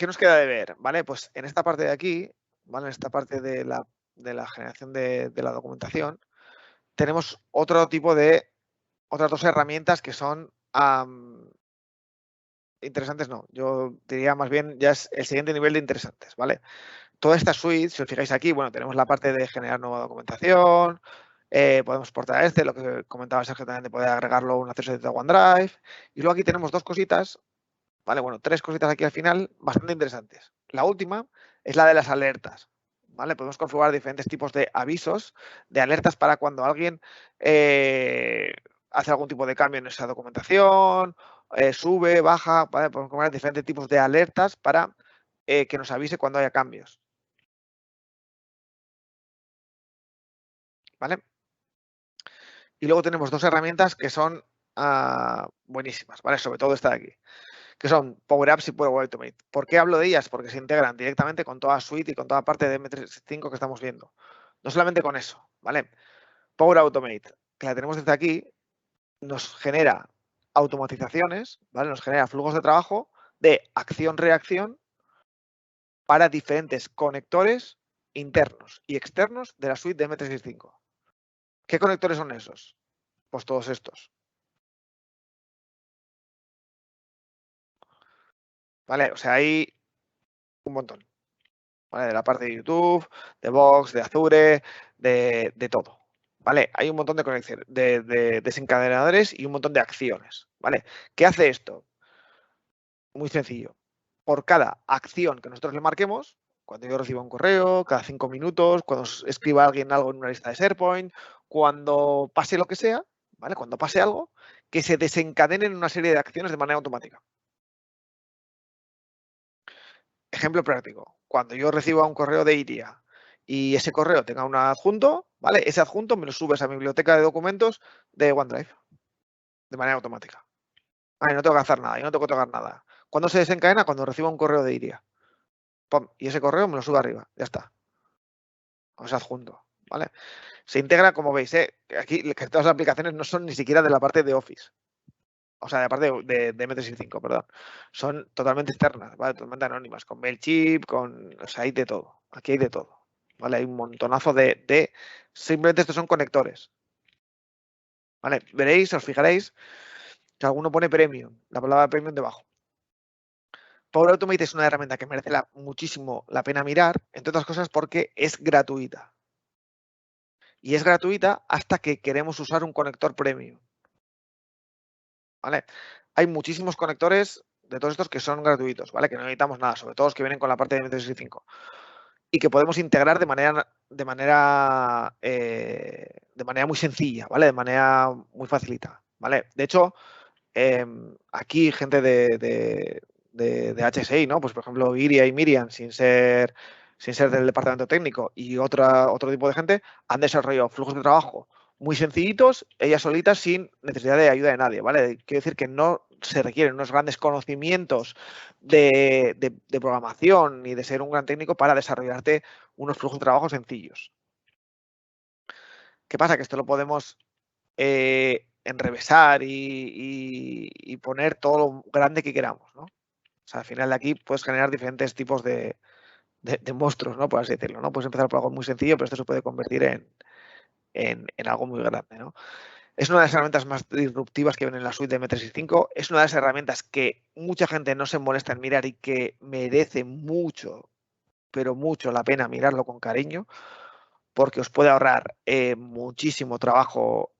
nos queda de ver? Vale, pues en esta parte de aquí, ¿vale? En esta parte de la generación de la documentación, tenemos otras dos herramientas que son interesantes no. Yo diría más bien ya es el siguiente nivel de interesantes, ¿vale? Toda esta suite, si os fijáis aquí, bueno, tenemos la parte de generar nueva documentación, podemos exportar lo que comentaba Sergio también de poder agregarlo a un acceso de OneDrive. Y luego aquí tenemos dos cositas, ¿vale? Bueno, tres cositas aquí al final bastante interesantes. La última es la de las alertas, ¿vale? Podemos configurar diferentes tipos de avisos, de alertas para cuando alguien hace algún tipo de cambio en esa documentación, sube, baja, ¿vale? Podemos configurar diferentes tipos de alertas para que nos avise cuando haya cambios. ¿Vale? Y luego tenemos dos herramientas que son buenísimas, ¿vale? Sobre todo esta de aquí, que son Power Apps y Power Automate. ¿Por qué hablo de ellas? Porque se integran directamente con toda suite y con toda parte de M365 que estamos viendo. No solamente con eso, ¿vale? Power Automate, que la tenemos desde aquí, nos genera automatizaciones, ¿vale? Nos genera flujos de trabajo de acción-reacción para diferentes conectores internos y externos de la suite de M365. ¿Qué conectores son esos? Pues todos estos. ¿Vale? O sea, hay un montón. ¿Vale? De la parte de YouTube, de Box, de Azure, de todo. ¿Vale? Hay un montón de conexiones, de desencadenadores y un montón de acciones. ¿Vale? ¿Qué hace esto? Muy sencillo. Por cada acción que nosotros le marquemos, cuando yo reciba un correo, cada 5 minutos, cuando escriba alguien algo en una lista de SharePoint, cuando pase lo que sea, ¿vale? Cuando pase algo, que se desencadenen una serie de acciones de manera automática. Ejemplo práctico. Cuando yo reciba un correo de IRIA y ese correo tenga un adjunto, ¿vale? Ese adjunto me lo subes a mi biblioteca de documentos de OneDrive de manera automática. Vale, no tengo que hacer nada, yo no tengo que tocar nada. ¿Cuándo se desencadena? Cuando reciba un correo de IRIA. ¡Pum! Y ese correo me lo sube arriba. Ya está. O sea, adjunto. ¿Vale? Se integra, como veis, aquí que todas las aplicaciones no son ni siquiera de la parte de Office. O sea, de la parte de M365, perdón. Son totalmente externas, ¿vale? Totalmente anónimas, con MailChimp, o sea, hay de todo. Aquí hay de todo. ¿Vale? Hay un montonazo simplemente estos son conectores. ¿Vale? Veréis, os fijaréis que alguno pone Premium, la palabra Premium debajo. Power Automate es una herramienta que merece muchísimo la pena mirar, entre otras cosas porque es gratuita. Y es gratuita hasta que queremos usar un conector Premium. ¿Vale? Hay muchísimos conectores de todos estos que son gratuitos, ¿vale? Que no necesitamos nada, sobre todo los que vienen con la parte de M365. Y que podemos integrar de manera muy sencilla, ¿vale? De manera muy facilita, ¿vale? De hecho, aquí gente de HSI, ¿no? Pues por ejemplo, Iria y Miriam, sin ser del departamento técnico y otro tipo de gente, han desarrollado flujos de trabajo muy sencillitos, ellas solitas, sin necesidad de ayuda de nadie, ¿vale? Quiero decir que no se requieren unos grandes conocimientos de programación ni de ser un gran técnico para desarrollarte unos flujos de trabajo sencillos. ¿Qué pasa? Que esto lo podemos enrevesar y poner todo lo grande que queramos, ¿no? O sea, al final de aquí puedes generar diferentes tipos de monstruos, ¿no? Por así decirlo, ¿no? Puedes empezar por algo muy sencillo, pero esto se puede convertir en algo muy grande, ¿no? Es una de las herramientas más disruptivas que viene en la suite de M365. Es una de las herramientas que mucha gente no se molesta en mirar y que merece mucho, pero mucho la pena mirarlo con cariño, porque os puede ahorrar muchísimo trabajo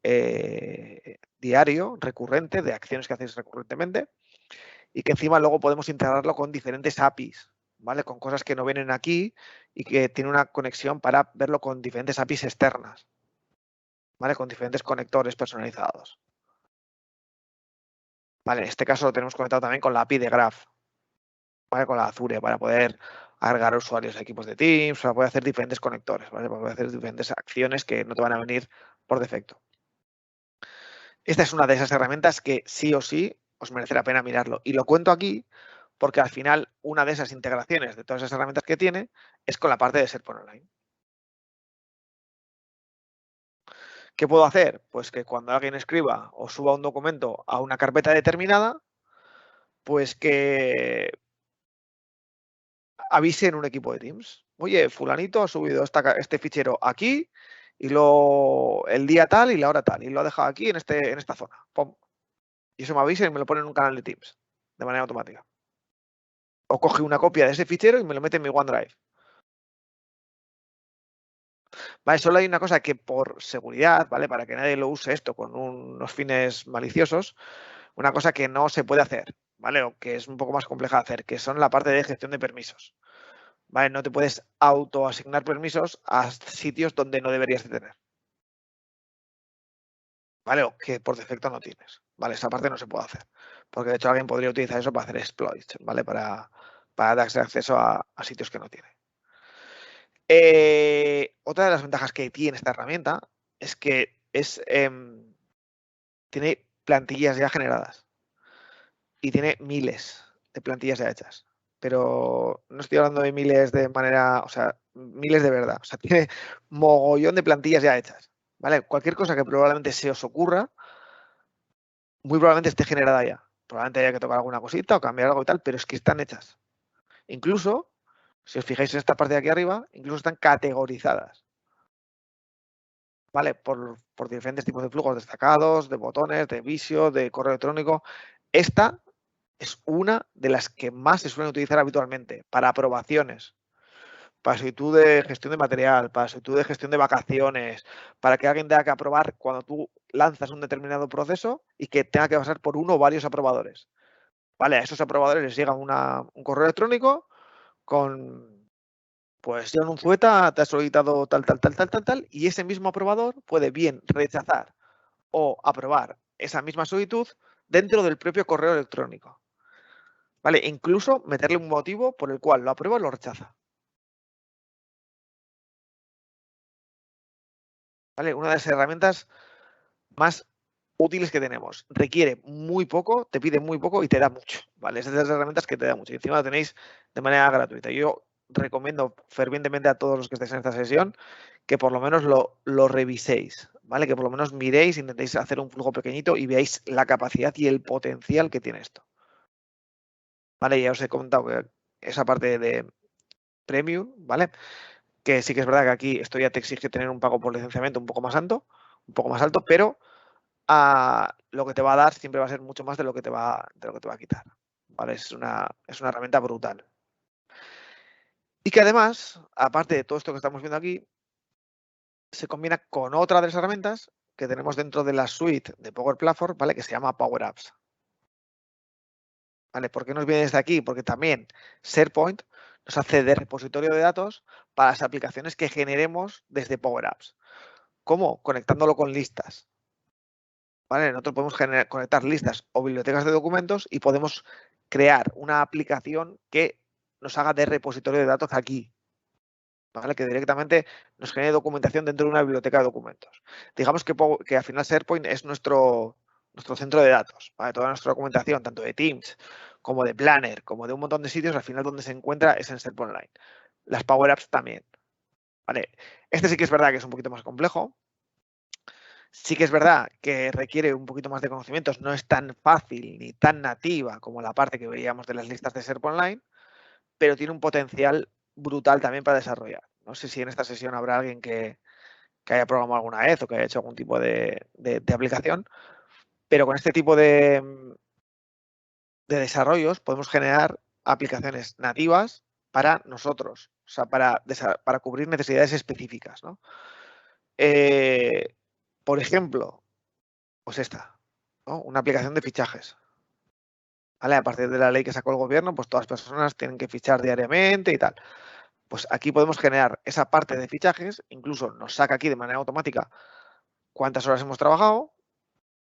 diario, recurrente, de acciones que hacéis recurrentemente, y que encima luego podemos integrarlo con diferentes APIs, ¿vale? Con cosas que no vienen aquí y que tiene una conexión para verlo con diferentes APIs externas, ¿vale? Con diferentes conectores personalizados. Vale, en este caso lo tenemos conectado también con la API de Graph, ¿vale? Con la Azure, para poder agregar usuarios a equipos de Teams, para poder hacer diferentes conectores, ¿vale? Para poder hacer diferentes acciones que no te van a venir por defecto. Esta es una de esas herramientas que sí o sí os merece la pena mirarlo. Y lo cuento aquí porque al final una de esas integraciones de todas esas herramientas que tiene es con la parte de SharePoint Online. ¿Qué puedo hacer? Pues que cuando alguien escriba o suba un documento a una carpeta determinada, pues que avise en un equipo de Teams. Oye, fulanito ha subido este fichero aquí y el día tal y la hora tal y lo ha dejado aquí en esta zona. ¡Pum! Y eso me avisa y me lo pone en un canal de Teams. de manera automática. O coge una copia de ese fichero y me lo mete en mi OneDrive. Vale, solo hay una cosa que por seguridad, ¿vale? Para que nadie lo use esto con unos fines maliciosos, una cosa que no se puede hacer, ¿vale? O que es un poco más compleja de hacer, que son la parte de gestión de permisos. ¿Vale? No te puedes autoasignar permisos a sitios donde no deberías de tener. ¿Vale? O que por defecto no tienes. ¿Vale? Esa parte no se puede hacer. Porque de hecho alguien podría utilizar eso para hacer exploits, ¿vale? Para darse acceso a sitios que no tiene. Otra de las ventajas que tiene esta herramienta es que tiene plantillas ya generadas y tiene miles de plantillas ya hechas. Pero no estoy hablando de miles de manera, o sea, miles de verdad. O sea, tiene mogollón de plantillas ya hechas. ¿Vale? Cualquier cosa que probablemente se os ocurra, muy probablemente esté generada ya. Probablemente haya que tocar alguna cosita o cambiar algo y tal, pero es que están hechas. Incluso, si os fijáis en esta parte de aquí arriba, incluso están categorizadas. ¿Vale? Por diferentes tipos de flujos destacados, de botones, de visio, de correo electrónico. Esta es una de las que más se suelen utilizar habitualmente para aprobaciones, para solicitud de gestión de material, para solicitud de gestión de vacaciones, para que alguien tenga que aprobar cuando tú lanzas un determinado proceso y que tenga que pasar por uno o varios aprobadores. ¿Vale? A esos aprobadores les llega un correo electrónico con, pues, John Unzueta te ha solicitado tal, y ese mismo aprobador puede bien rechazar o aprobar esa misma solicitud dentro del propio correo electrónico. ¿Vale? Incluso meterle un motivo por el cual lo aprueba o lo rechaza. ¿Vale? Una de las herramientas más útiles que tenemos. Requiere muy poco, te pide muy poco y te da mucho. ¿Vale? Es de las herramientas que te da mucho. Y encima lo tenéis de manera gratuita. Yo recomiendo fervientemente a todos los que estéis en esta sesión que por lo menos lo reviséis. ¿Vale? Que por lo menos miréis, intentéis hacer un flujo pequeñito y veáis la capacidad y el potencial que tiene esto. ¿Vale? Ya os he comentado que esa parte de Premium, ¿vale? Que sí que es verdad que aquí esto ya te exige tener un pago por licenciamiento un poco más alto, pero lo que te va a dar siempre va a ser mucho más de lo que te va a quitar. ¿Vale? Es una herramienta brutal. Y que además, aparte de todo esto que estamos viendo aquí, se combina con otra de las herramientas que tenemos dentro de la suite de Power Platform, ¿vale? Que se llama Power Apps. ¿Vale? ¿Por qué nos viene desde aquí? Porque también SharePoint nos hace de repositorio de datos para las aplicaciones que generemos desde Power Apps. ¿Cómo? Conectándolo con listas. ¿Vale? Nosotros podemos conectar listas o bibliotecas de documentos y podemos crear una aplicación que nos haga de repositorio de datos aquí. ¿Vale? Que directamente nos genere documentación dentro de una biblioteca de documentos. Digamos que al final SharePoint es nuestro centro de datos. ¿Vale? Toda nuestra documentación, tanto de Teams como de Planner, como de un montón de sitios, al final donde se encuentra es en SharePoint Online. Las Power Apps también. ¿Vale? Este sí que es verdad que es un poquito más complejo. Sí que es verdad que requiere un poquito más de conocimientos, no es tan fácil ni tan nativa como la parte que veíamos de las listas de SharePoint Online, pero tiene un potencial brutal también para desarrollar. No sé si en esta sesión habrá alguien que haya programado alguna vez o que haya hecho algún tipo de aplicación, pero con este tipo de desarrollos podemos generar aplicaciones nativas para nosotros, o sea, para cubrir necesidades específicas, ¿no? Por ejemplo, pues esta, ¿no? Una aplicación de fichajes. ¿Vale? A partir de la ley que sacó el gobierno, pues todas las personas tienen que fichar diariamente y tal. Pues aquí podemos generar esa parte de fichajes, incluso nos saca aquí de manera automática cuántas horas hemos trabajado,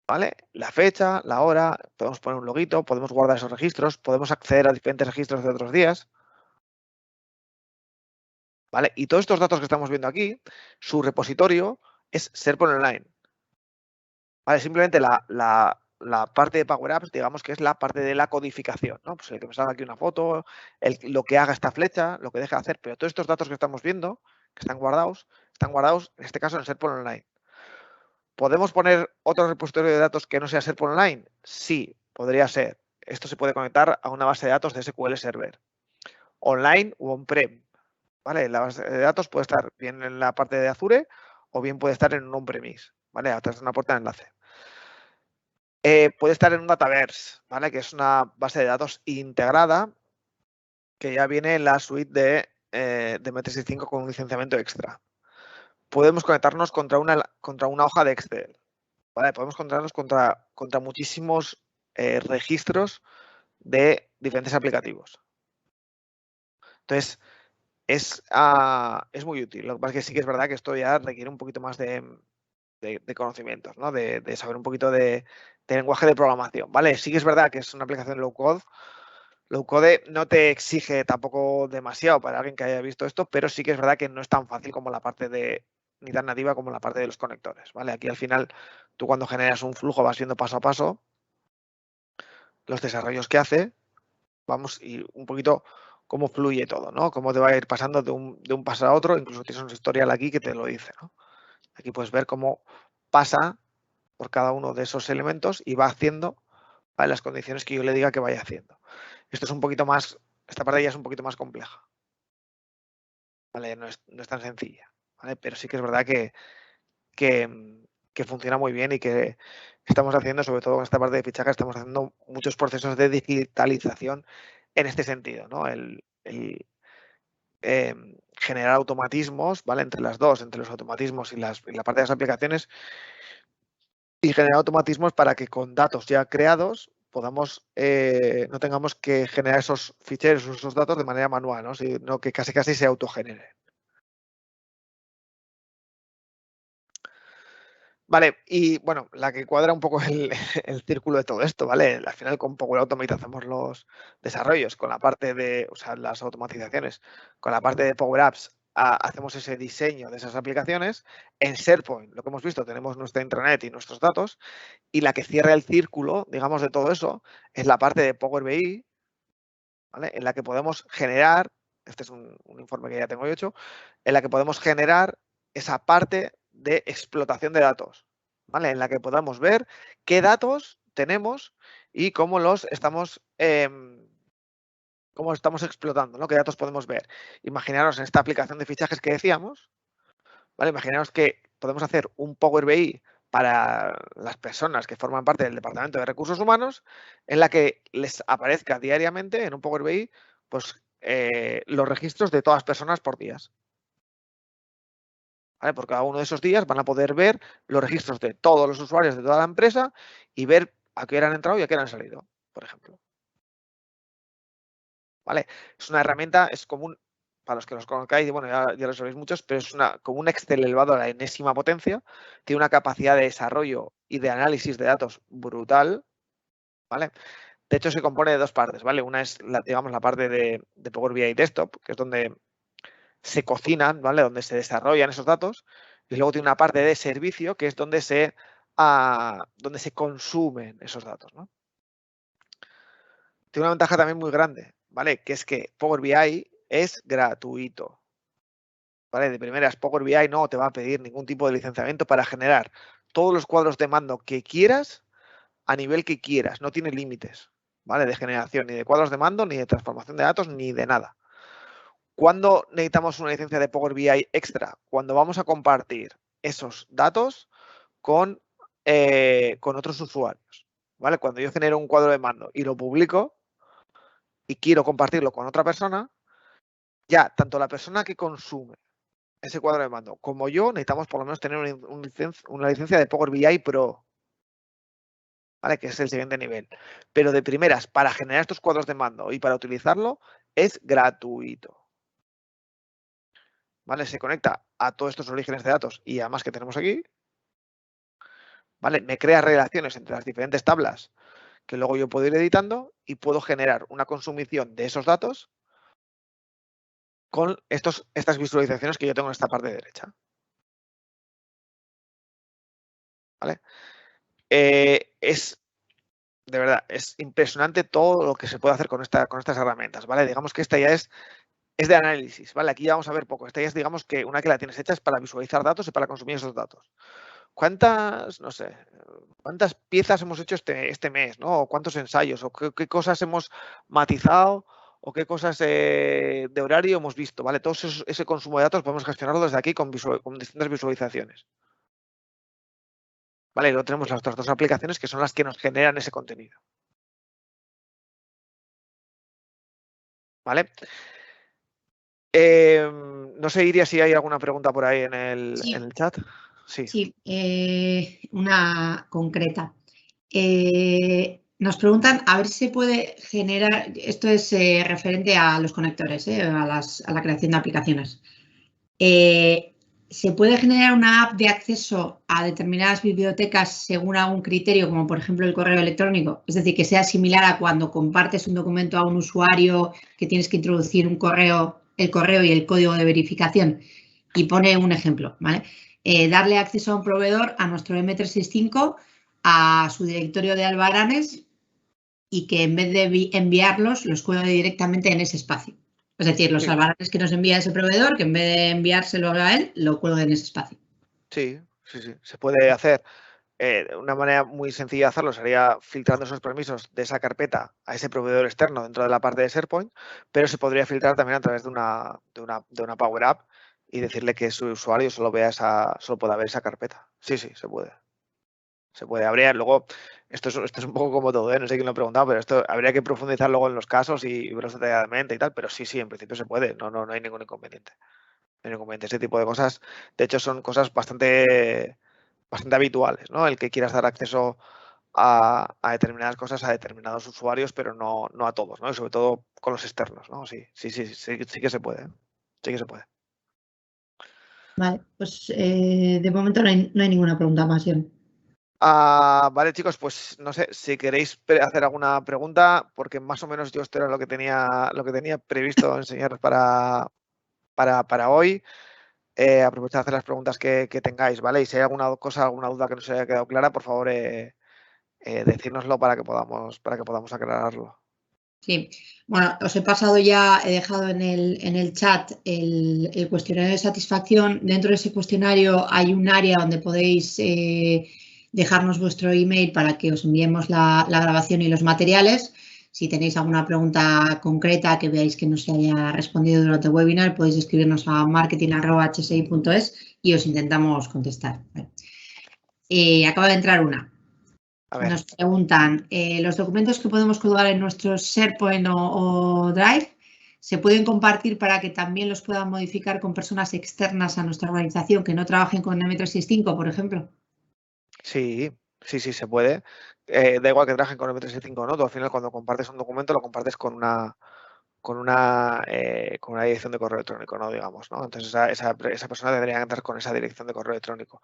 ¿vale? La fecha, la hora, podemos poner un loguito, podemos guardar esos registros, podemos acceder a diferentes registros de otros días, ¿vale? Y todos estos datos que estamos viendo aquí, su repositorio es SharePoint Online. ¿Vale? Simplemente la parte de Power Apps, digamos que es la parte de la codificación, ¿no? Pues el que me salga aquí una foto, lo que haga esta flecha, lo que deja de hacer, pero todos estos datos que estamos viendo, que están guardados en este caso en SharePoint Online. ¿Podemos poner otro repositorio de datos que no sea SharePoint Online? Sí, podría ser. Esto se puede conectar a una base de datos de SQL Server, online o on-prem. ¿Vale? La base de datos puede estar bien en la parte de Azure o bien puede estar en un on-premise, ¿vale? A través de una puerta de enlace. puede estar en un Dataverse, ¿vale? Que es una base de datos integrada que ya viene en la suite de M365 con un licenciamiento extra. Podemos conectarnos contra una hoja de Excel, ¿vale? Podemos conectarnos contra muchísimos registros de diferentes aplicativos. Entonces, es muy útil. Lo que pasa es que sí que es verdad que esto ya requiere un poquito más de conocimientos, ¿no? De saber un poquito de lenguaje de programación, ¿vale? Sí que es verdad que es una aplicación low code. Low code no te exige tampoco demasiado para alguien que haya visto esto, pero sí que es verdad que no es tan fácil como la parte ni tan nativa como la parte de los conectores, ¿vale? Aquí al final, tú cuando generas un flujo vas viendo paso a paso los desarrollos que hace, vamos, y un poquito cómo fluye todo, ¿no? Cómo te va a ir pasando de un paso a otro, incluso tienes un tutorial aquí que te lo dice, ¿no? Aquí puedes ver cómo pasa por cada uno de esos elementos y va haciendo, ¿vale?, las condiciones que yo le diga que vaya haciendo. Esto es un poquito más, esta parte ya es un poquito más compleja, ¿vale? No es tan sencilla, ¿vale? Pero sí que es verdad que funciona muy bien y que estamos haciendo, sobre todo en esta parte de fichaje, estamos haciendo muchos procesos de digitalización en este sentido, ¿no? Generar automatismos, ¿vale? Entre las dos, entre los automatismos y la parte de las aplicaciones, y generar automatismos para que con datos ya creados podamos, no tengamos que generar esos ficheros, esos datos de manera manual, ¿no? Sino que casi se autogeneren. Vale, y bueno, la que cuadra un poco el círculo de todo esto, ¿vale? Al final con Power Automate hacemos los desarrollos, con la parte de, o sea, las automatizaciones, con la parte de Power Apps hacemos ese diseño de esas aplicaciones. En SharePoint, lo que hemos visto, tenemos nuestra intranet y nuestros datos, y la que cierra el círculo, digamos, de todo eso, es la parte de Power BI, ¿vale? En la que podemos generar, este es un informe que ya tengo hecho, en la que podemos generar esa parte de explotación de datos, ¿vale? En la que podamos ver qué datos tenemos y cómo los estamos, explotando, ¿no? Qué datos podemos ver. Imaginaros en esta aplicación de fichajes que decíamos, ¿vale? Imaginaros que podemos hacer un Power BI para las personas que forman parte del Departamento de Recursos Humanos, en la que les aparezca diariamente en un Power BI, pues, los registros de todas las personas por días. ¿Vale? Por cada uno de esos días van a poder ver los registros de todos los usuarios de toda la empresa y ver a qué hora han entrado y a qué hora han salido, por ejemplo. ¿Vale? Es una herramienta, es común, para los que los conozcáis, bueno, ya lo sabéis muchos, pero es como un Excel elevado a la enésima potencia, tiene una capacidad de desarrollo y de análisis de datos brutal, ¿vale? De hecho, se compone de dos partes, ¿vale? Una es, digamos, la parte de Power BI Desktop, que es donde se cocinan, ¿vale? Donde se desarrollan esos datos, y luego tiene una parte de servicio, que es donde se consumen esos datos, ¿no? Tiene una ventaja también muy grande, ¿vale? Que es que Power BI es gratuito, ¿vale? De primeras, Power BI no te va a pedir ningún tipo de licenciamiento para generar todos los cuadros de mando que quieras a nivel que quieras, no tiene límites, ¿vale? De generación, ni de cuadros de mando, ni de transformación de datos, ni de nada. ¿Cuándo necesitamos una licencia de Power BI extra? Cuando vamos a compartir esos datos con otros usuarios, ¿vale? Cuando yo genero un cuadro de mando y lo publico y quiero compartirlo con otra persona, ya tanto la persona que consume ese cuadro de mando como yo necesitamos por lo menos tener una licencia de Power BI Pro, ¿vale? Que es el siguiente nivel. Pero de primeras, para generar estos cuadros de mando y para utilizarlo, es gratuito, ¿vale? Se conecta a todos estos orígenes de datos y además que tenemos aquí, ¿vale? Me crea relaciones entre las diferentes tablas que luego yo puedo ir editando y puedo generar una consumición de esos datos con estas visualizaciones que yo tengo en esta parte derecha, ¿vale? De verdad, es impresionante todo lo que se puede hacer con estas herramientas, ¿vale? Digamos que esta ya es de análisis, ¿vale? Aquí ya vamos a ver poco. Esta ya es, digamos, que una que la tienes hecha es para visualizar datos y para consumir esos datos. ¿Cuántas piezas hemos hecho este mes, ¿no? O cuántos ensayos, o qué cosas hemos matizado, o qué cosas de horario hemos visto, ¿vale? Todo ese consumo de datos podemos gestionarlo desde aquí con distintas visualizaciones. ¿vale? Y luego tenemos las otras dos aplicaciones que son las que nos generan ese contenido. ¿Vale? No sé, Iria, si hay alguna pregunta por ahí en el chat. Sí, una concreta. Nos preguntan a ver si se puede generar, esto es referente a los conectores, a la creación de aplicaciones. ¿Se puede generar una app de acceso a determinadas bibliotecas según algún criterio, como por ejemplo el correo electrónico? Es decir, que sea similar a cuando compartes un documento a un usuario que tienes que introducir el correo y el código de verificación. Y pone un ejemplo, ¿vale? Darle acceso a un proveedor a nuestro M365 a su directorio de albaranes y que en vez de enviarlos, los cuelgue directamente en ese espacio. Es decir, los albaranes que nos envía ese proveedor, que en vez de enviárselo a él, lo cuelgue en ese espacio. Sí, se puede hacer. Una manera muy sencilla de hacerlo sería filtrando esos permisos de esa carpeta a ese proveedor externo dentro de la parte de SharePoint, pero se podría filtrar también a través de una Power App y decirle que su usuario solo pueda ver esa carpeta. Sí, se puede. Se puede. Luego, esto es un poco como todo, no sé quién lo ha preguntado, pero esto habría que profundizar luego en los casos y verlos detalladamente y tal, pero sí, en principio se puede, no hay ningún inconveniente. No hay ningún inconveniente. Ese tipo de cosas, de hecho, son cosas bastante habituales, ¿no? El que quieras dar acceso a determinadas cosas a determinados usuarios, pero no a todos, ¿no? Y sobre todo con los externos, ¿no? Sí que se puede. Sí que se puede. Vale, pues de momento no hay ninguna pregunta más, John. Vale, chicos, pues no sé si queréis hacer alguna pregunta, porque más o menos yo esto era lo que tenía previsto enseñaros para hoy. Aprovechad de hacer las preguntas que tengáis, ¿vale? Y si hay alguna duda que no se haya quedado clara, por favor, decírnoslo para que podamos aclararlo. Sí, bueno, os he pasado ya, he dejado en el chat el cuestionario de satisfacción. Dentro de ese cuestionario hay un área donde podéis dejarnos vuestro email para que os enviemos la grabación y los materiales. Si tenéis alguna pregunta concreta que veáis que no se haya respondido durante el webinar, podéis escribirnos a marketing@hsi.es y os intentamos contestar. Acaba de entrar una. Nos preguntan, ¿los documentos que podemos colgar en nuestro SharePoint o Drive se pueden compartir para que también los puedan modificar con personas externas a nuestra organización que no trabajen con M365, por ejemplo? Sí, se puede. Da igual que trabajen con M365 o no. Tú al final cuando compartes un documento lo compartes con una dirección de correo electrónico, ¿no? Digamos, ¿no? Entonces esa persona debería entrar con esa dirección de correo electrónico.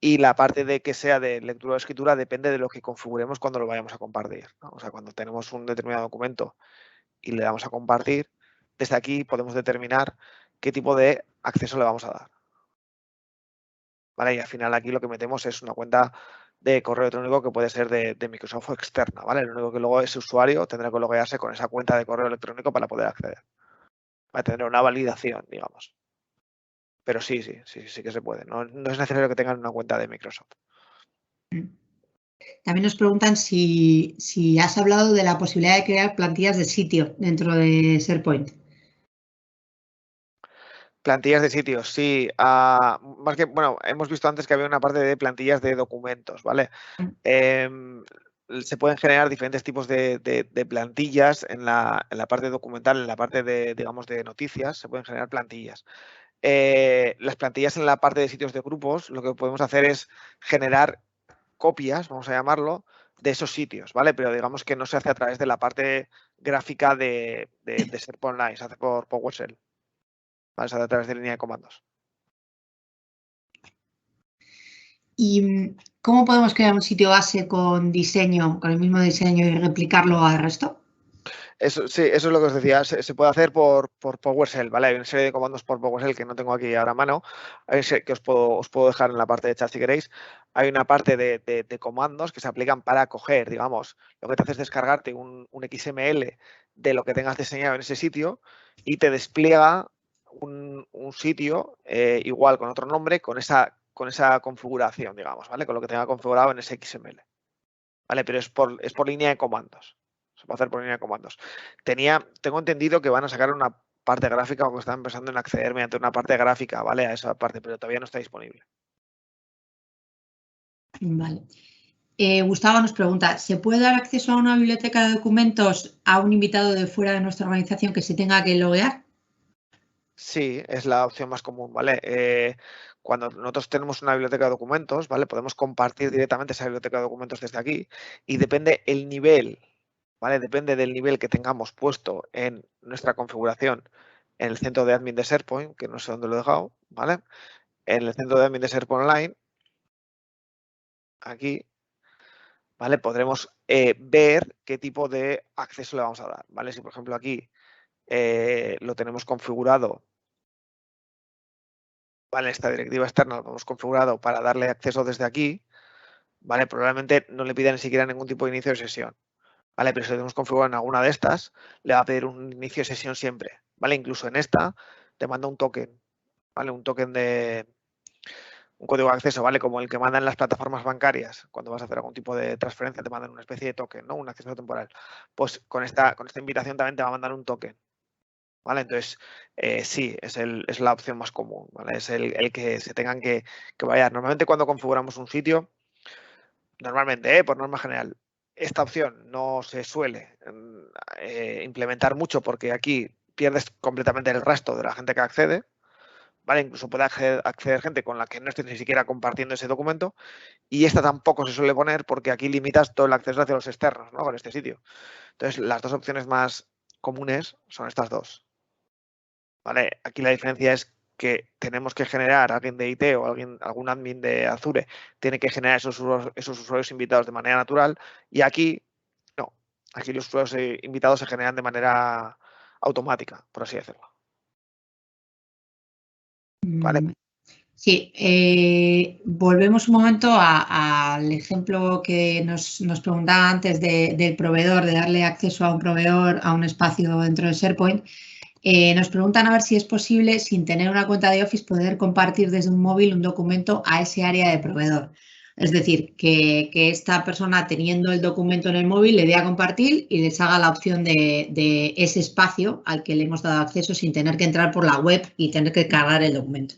Y la parte de que sea de lectura o escritura depende de lo que configuremos cuando lo vayamos a compartir, ¿no? O sea, cuando tenemos un determinado documento y le damos a compartir, desde aquí podemos determinar qué tipo de acceso le vamos a dar. ¿Vale? Y al final aquí lo que metemos es una cuenta de correo electrónico que puede ser de Microsoft o externa, ¿vale? Lo único que luego ese usuario tendrá que loguearse con esa cuenta de correo electrónico para poder acceder. Va a tener una validación, digamos. Pero sí que se puede. No es necesario que tengan una cuenta de Microsoft. También nos preguntan si has hablado de la posibilidad de crear plantillas de sitio dentro de SharePoint. Plantillas de sitios, sí. Más que, bueno, hemos visto antes que había una parte de plantillas de documentos, ¿vale? Se pueden generar diferentes tipos de plantillas en la parte documental, en la parte de, digamos, de noticias, se pueden generar plantillas. Las plantillas en la parte de sitios de grupos, lo que podemos hacer es generar copias, vamos a llamarlo, de esos sitios, ¿vale? Pero digamos que no se hace a través de la parte gráfica de SharePoint Online, se hace por PowerShell, ¿vale? Se hace a través de línea de comandos. ¿Y cómo podemos crear un sitio base con diseño, con el mismo diseño y replicarlo al resto? Eso es lo que os decía, se puede hacer por PowerShell, ¿vale? Hay una serie de comandos por PowerShell que no tengo aquí ahora a mano, que os puedo dejar en la parte de chat si queréis. Hay una parte de comandos que se aplican para coger, digamos, lo que te hace es descargarte un XML de lo que tengas diseñado en ese sitio y te despliega un sitio igual con otro nombre, con esa configuración, digamos, ¿vale? Con lo que tenga configurado en ese XML, ¿vale? Pero es por línea de comandos. Se puede hacer por línea de comandos. Tengo entendido que van a sacar una parte gráfica o que están pensando en acceder mediante una parte gráfica, ¿vale? A esa parte, pero todavía no está disponible. Vale. Gustavo nos pregunta, ¿se puede dar acceso a una biblioteca de documentos a un invitado de fuera de nuestra organización que se tenga que loguear? Sí, es la opción más común, ¿vale? Cuando nosotros tenemos una biblioteca de documentos, ¿vale? Podemos compartir directamente esa biblioteca de documentos desde aquí y depende el nivel, ¿vale? Depende del nivel que tengamos puesto en nuestra configuración en el centro de admin de SharePoint, que no sé dónde lo he dejado, ¿vale? En el centro de admin de SharePoint Online, aquí, ¿vale? Podremos ver qué tipo de acceso le vamos a dar, ¿vale? Si, por ejemplo, aquí lo tenemos configurado, ¿vale? Esta directiva externa lo hemos configurado para darle acceso desde aquí, ¿vale? Probablemente no le pida ni siquiera ningún tipo de inicio de sesión, ¿vale? Pero si lo tenemos configurado en alguna de estas, le va a pedir un inicio de sesión siempre, ¿vale? Incluso en esta te manda un token, ¿vale? Un token de un código de acceso, ¿vale? Como el que mandan las plataformas bancarias. Cuando vas a hacer algún tipo de transferencia te mandan una especie de token, ¿no? Un acceso temporal. Pues con esta invitación también te va a mandar un token, ¿vale? Entonces, sí, es la opción más común, ¿vale? Es el que se tengan que validar. Normalmente cuando configuramos un sitio, normalmente, por norma general, esta opción no se suele implementar mucho porque aquí pierdes completamente el resto de la gente que accede, ¿vale? Incluso puede acceder gente con la que no estés ni siquiera compartiendo ese documento y esta tampoco se suele poner porque aquí limitas todo el acceso hacia los externos, ¿no? Con este sitio. Entonces, las dos opciones más comunes son estas dos. ¿Vale? Aquí la diferencia es que tenemos que generar, alguien de IT o algún admin de Azure tiene que generar esos usuarios invitados de manera natural y aquí no. Aquí los usuarios invitados se generan de manera automática, por así decirlo. ¿Vale? Sí, volvemos un momento al ejemplo que nos preguntaba antes del proveedor, de darle acceso a un proveedor a un espacio dentro de SharePoint. Nos preguntan a ver si es posible, sin tener una cuenta de Office, poder compartir desde un móvil un documento a ese área de proveedor. Es decir, que esta persona, teniendo el documento en el móvil, le dé a compartir y les haga la opción de ese espacio al que le hemos dado acceso sin tener que entrar por la web y tener que cargar el documento.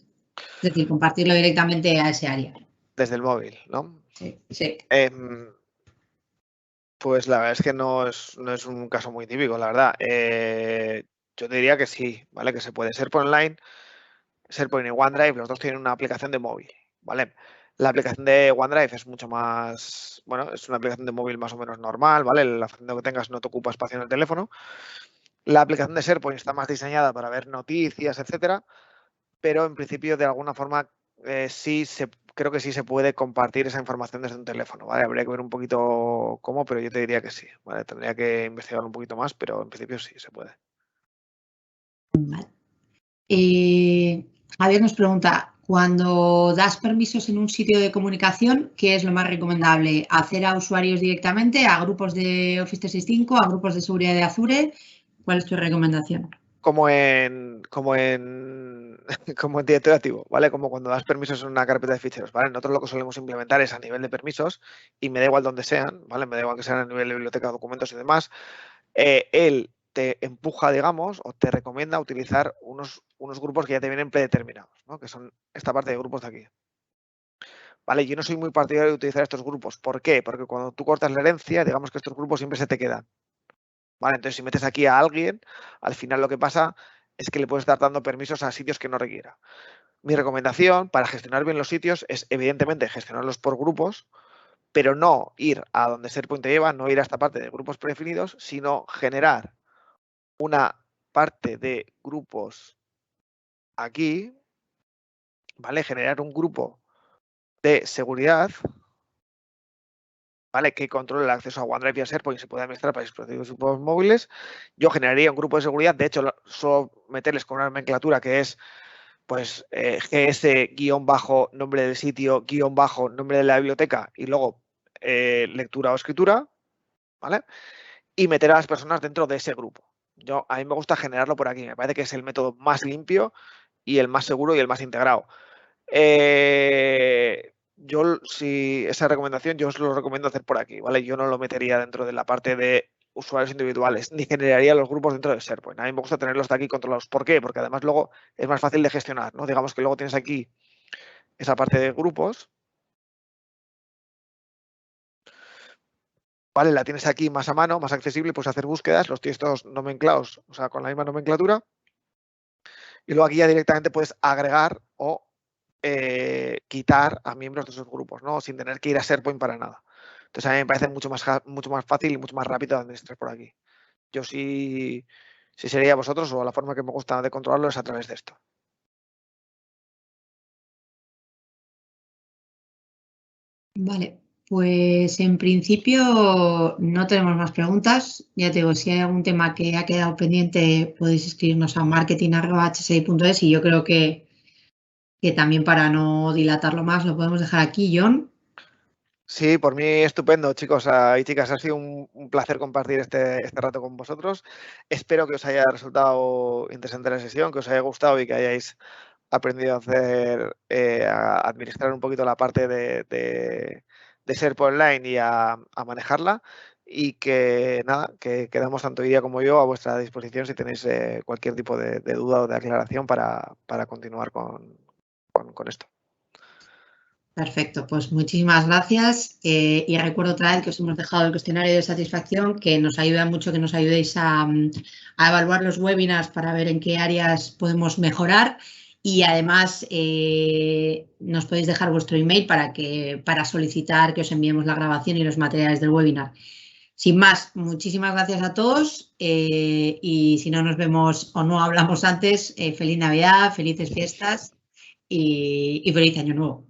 Es decir, compartirlo directamente a ese área. Desde el móvil, ¿no? Sí, sí. Pues la verdad es que no es un caso muy típico, la verdad. Yo te diría que sí, ¿vale? Que se puede. SharePoint Online, SharePoint y OneDrive, los dos tienen una aplicación de móvil, ¿vale? La aplicación de OneDrive es mucho más, bueno, es una aplicación de móvil más o menos normal, ¿vale? La función que tengas no te ocupa espacio en el teléfono. La aplicación de SharePoint está más diseñada para ver noticias, etcétera, pero en principio de alguna forma creo que sí se puede compartir esa información desde un teléfono, ¿vale? Habría que ver un poquito cómo, pero yo te diría que sí, ¿vale? Tendría que investigar un poquito más, pero en principio sí se puede. Vale. Javier nos pregunta, cuando das permisos en un sitio de comunicación, ¿qué es lo más recomendable? ¿Hacer a usuarios directamente, a grupos de Office 365, a grupos de seguridad de Azure? ¿Cuál es tu recomendación? Como en directorio activo, ¿vale? Como cuando das permisos en una carpeta de ficheros, ¿vale? Nosotros lo que solemos implementar es a nivel de permisos y me da igual donde sean, ¿vale? Me da igual que sean a nivel de biblioteca, documentos y demás. Él te empuja, digamos, o te recomienda utilizar unos grupos que ya te vienen predeterminados, ¿no? Que son esta parte de grupos de aquí. Vale, yo no soy muy partidario de utilizar estos grupos. ¿Por qué? Porque cuando tú cortas la herencia, digamos que estos grupos siempre se te quedan. Vale, entonces si metes aquí a alguien, al final lo que pasa es que le puedes estar dando permisos a sitios que no requiera. Mi recomendación para gestionar bien los sitios es, evidentemente, gestionarlos por grupos, pero no ir a donde SharePoint te lleva, no ir a esta parte de grupos predefinidos, sino generar una parte de grupos aquí, ¿vale? Generar un grupo de seguridad, ¿vale? Que controle el acceso a OneDrive y a SharePoint y se puede administrar para dispositivos móviles. Yo generaría un grupo de seguridad, de hecho, suelo meterles con una nomenclatura que es pues GS-nombre del sitio, -nombre de la biblioteca y luego lectura o escritura, ¿vale? Y meter a las personas dentro de ese grupo. A mí me gusta generarlo por aquí, me parece que es el método más limpio y el más seguro y el más integrado. Si esa recomendación, yo os lo recomiendo hacer por aquí, ¿vale? Yo no lo metería dentro de la parte de usuarios individuales, ni generaría los grupos dentro de SharePoint. A mí me gusta tenerlos de aquí controlados. ¿Por qué? Porque además luego es más fácil de gestionar, ¿no? Digamos que luego tienes aquí esa parte de grupos, ¿vale? La tienes aquí más a mano, más accesible, puedes hacer búsquedas, los tienes todos nomenclados, o sea, con la misma nomenclatura. Y luego aquí ya directamente puedes agregar o quitar a miembros de esos grupos, ¿no? Sin tener que ir a SharePoint para nada. Entonces, a mí me parece mucho más fácil y mucho más rápido administrar por aquí. Yo sí sería vosotros, o la forma que me gusta de controlarlo es a través de esto. Vale, pues en principio no tenemos más preguntas. Ya te digo, si hay algún tema que ha quedado pendiente, podéis escribirnos a marketing@hsi.es y yo creo que también para no dilatarlo más lo podemos dejar aquí, John. Sí, por mí estupendo, chicos y chicas. Ha sido un placer compartir este rato con vosotros. Espero que os haya resultado interesante la sesión, que os haya gustado y que hayáis aprendido a hacer, a administrar un poquito la parte de SharePoint Online y a manejarla. Y que nada, que quedamos tanto Iria como yo a vuestra disposición si tenéis cualquier tipo de duda o de aclaración para continuar con esto. Perfecto, pues muchísimas gracias y recuerdo otra vez que os hemos dejado el cuestionario de satisfacción, que nos ayuda mucho que nos ayudéis a evaluar los webinars para ver en qué áreas podemos mejorar y además nos podéis dejar vuestro email para solicitar que os enviemos la grabación y los materiales del webinar. Sin más, muchísimas gracias a todos y si no nos vemos o no hablamos antes, feliz Navidad, felices fiestas y feliz Año Nuevo.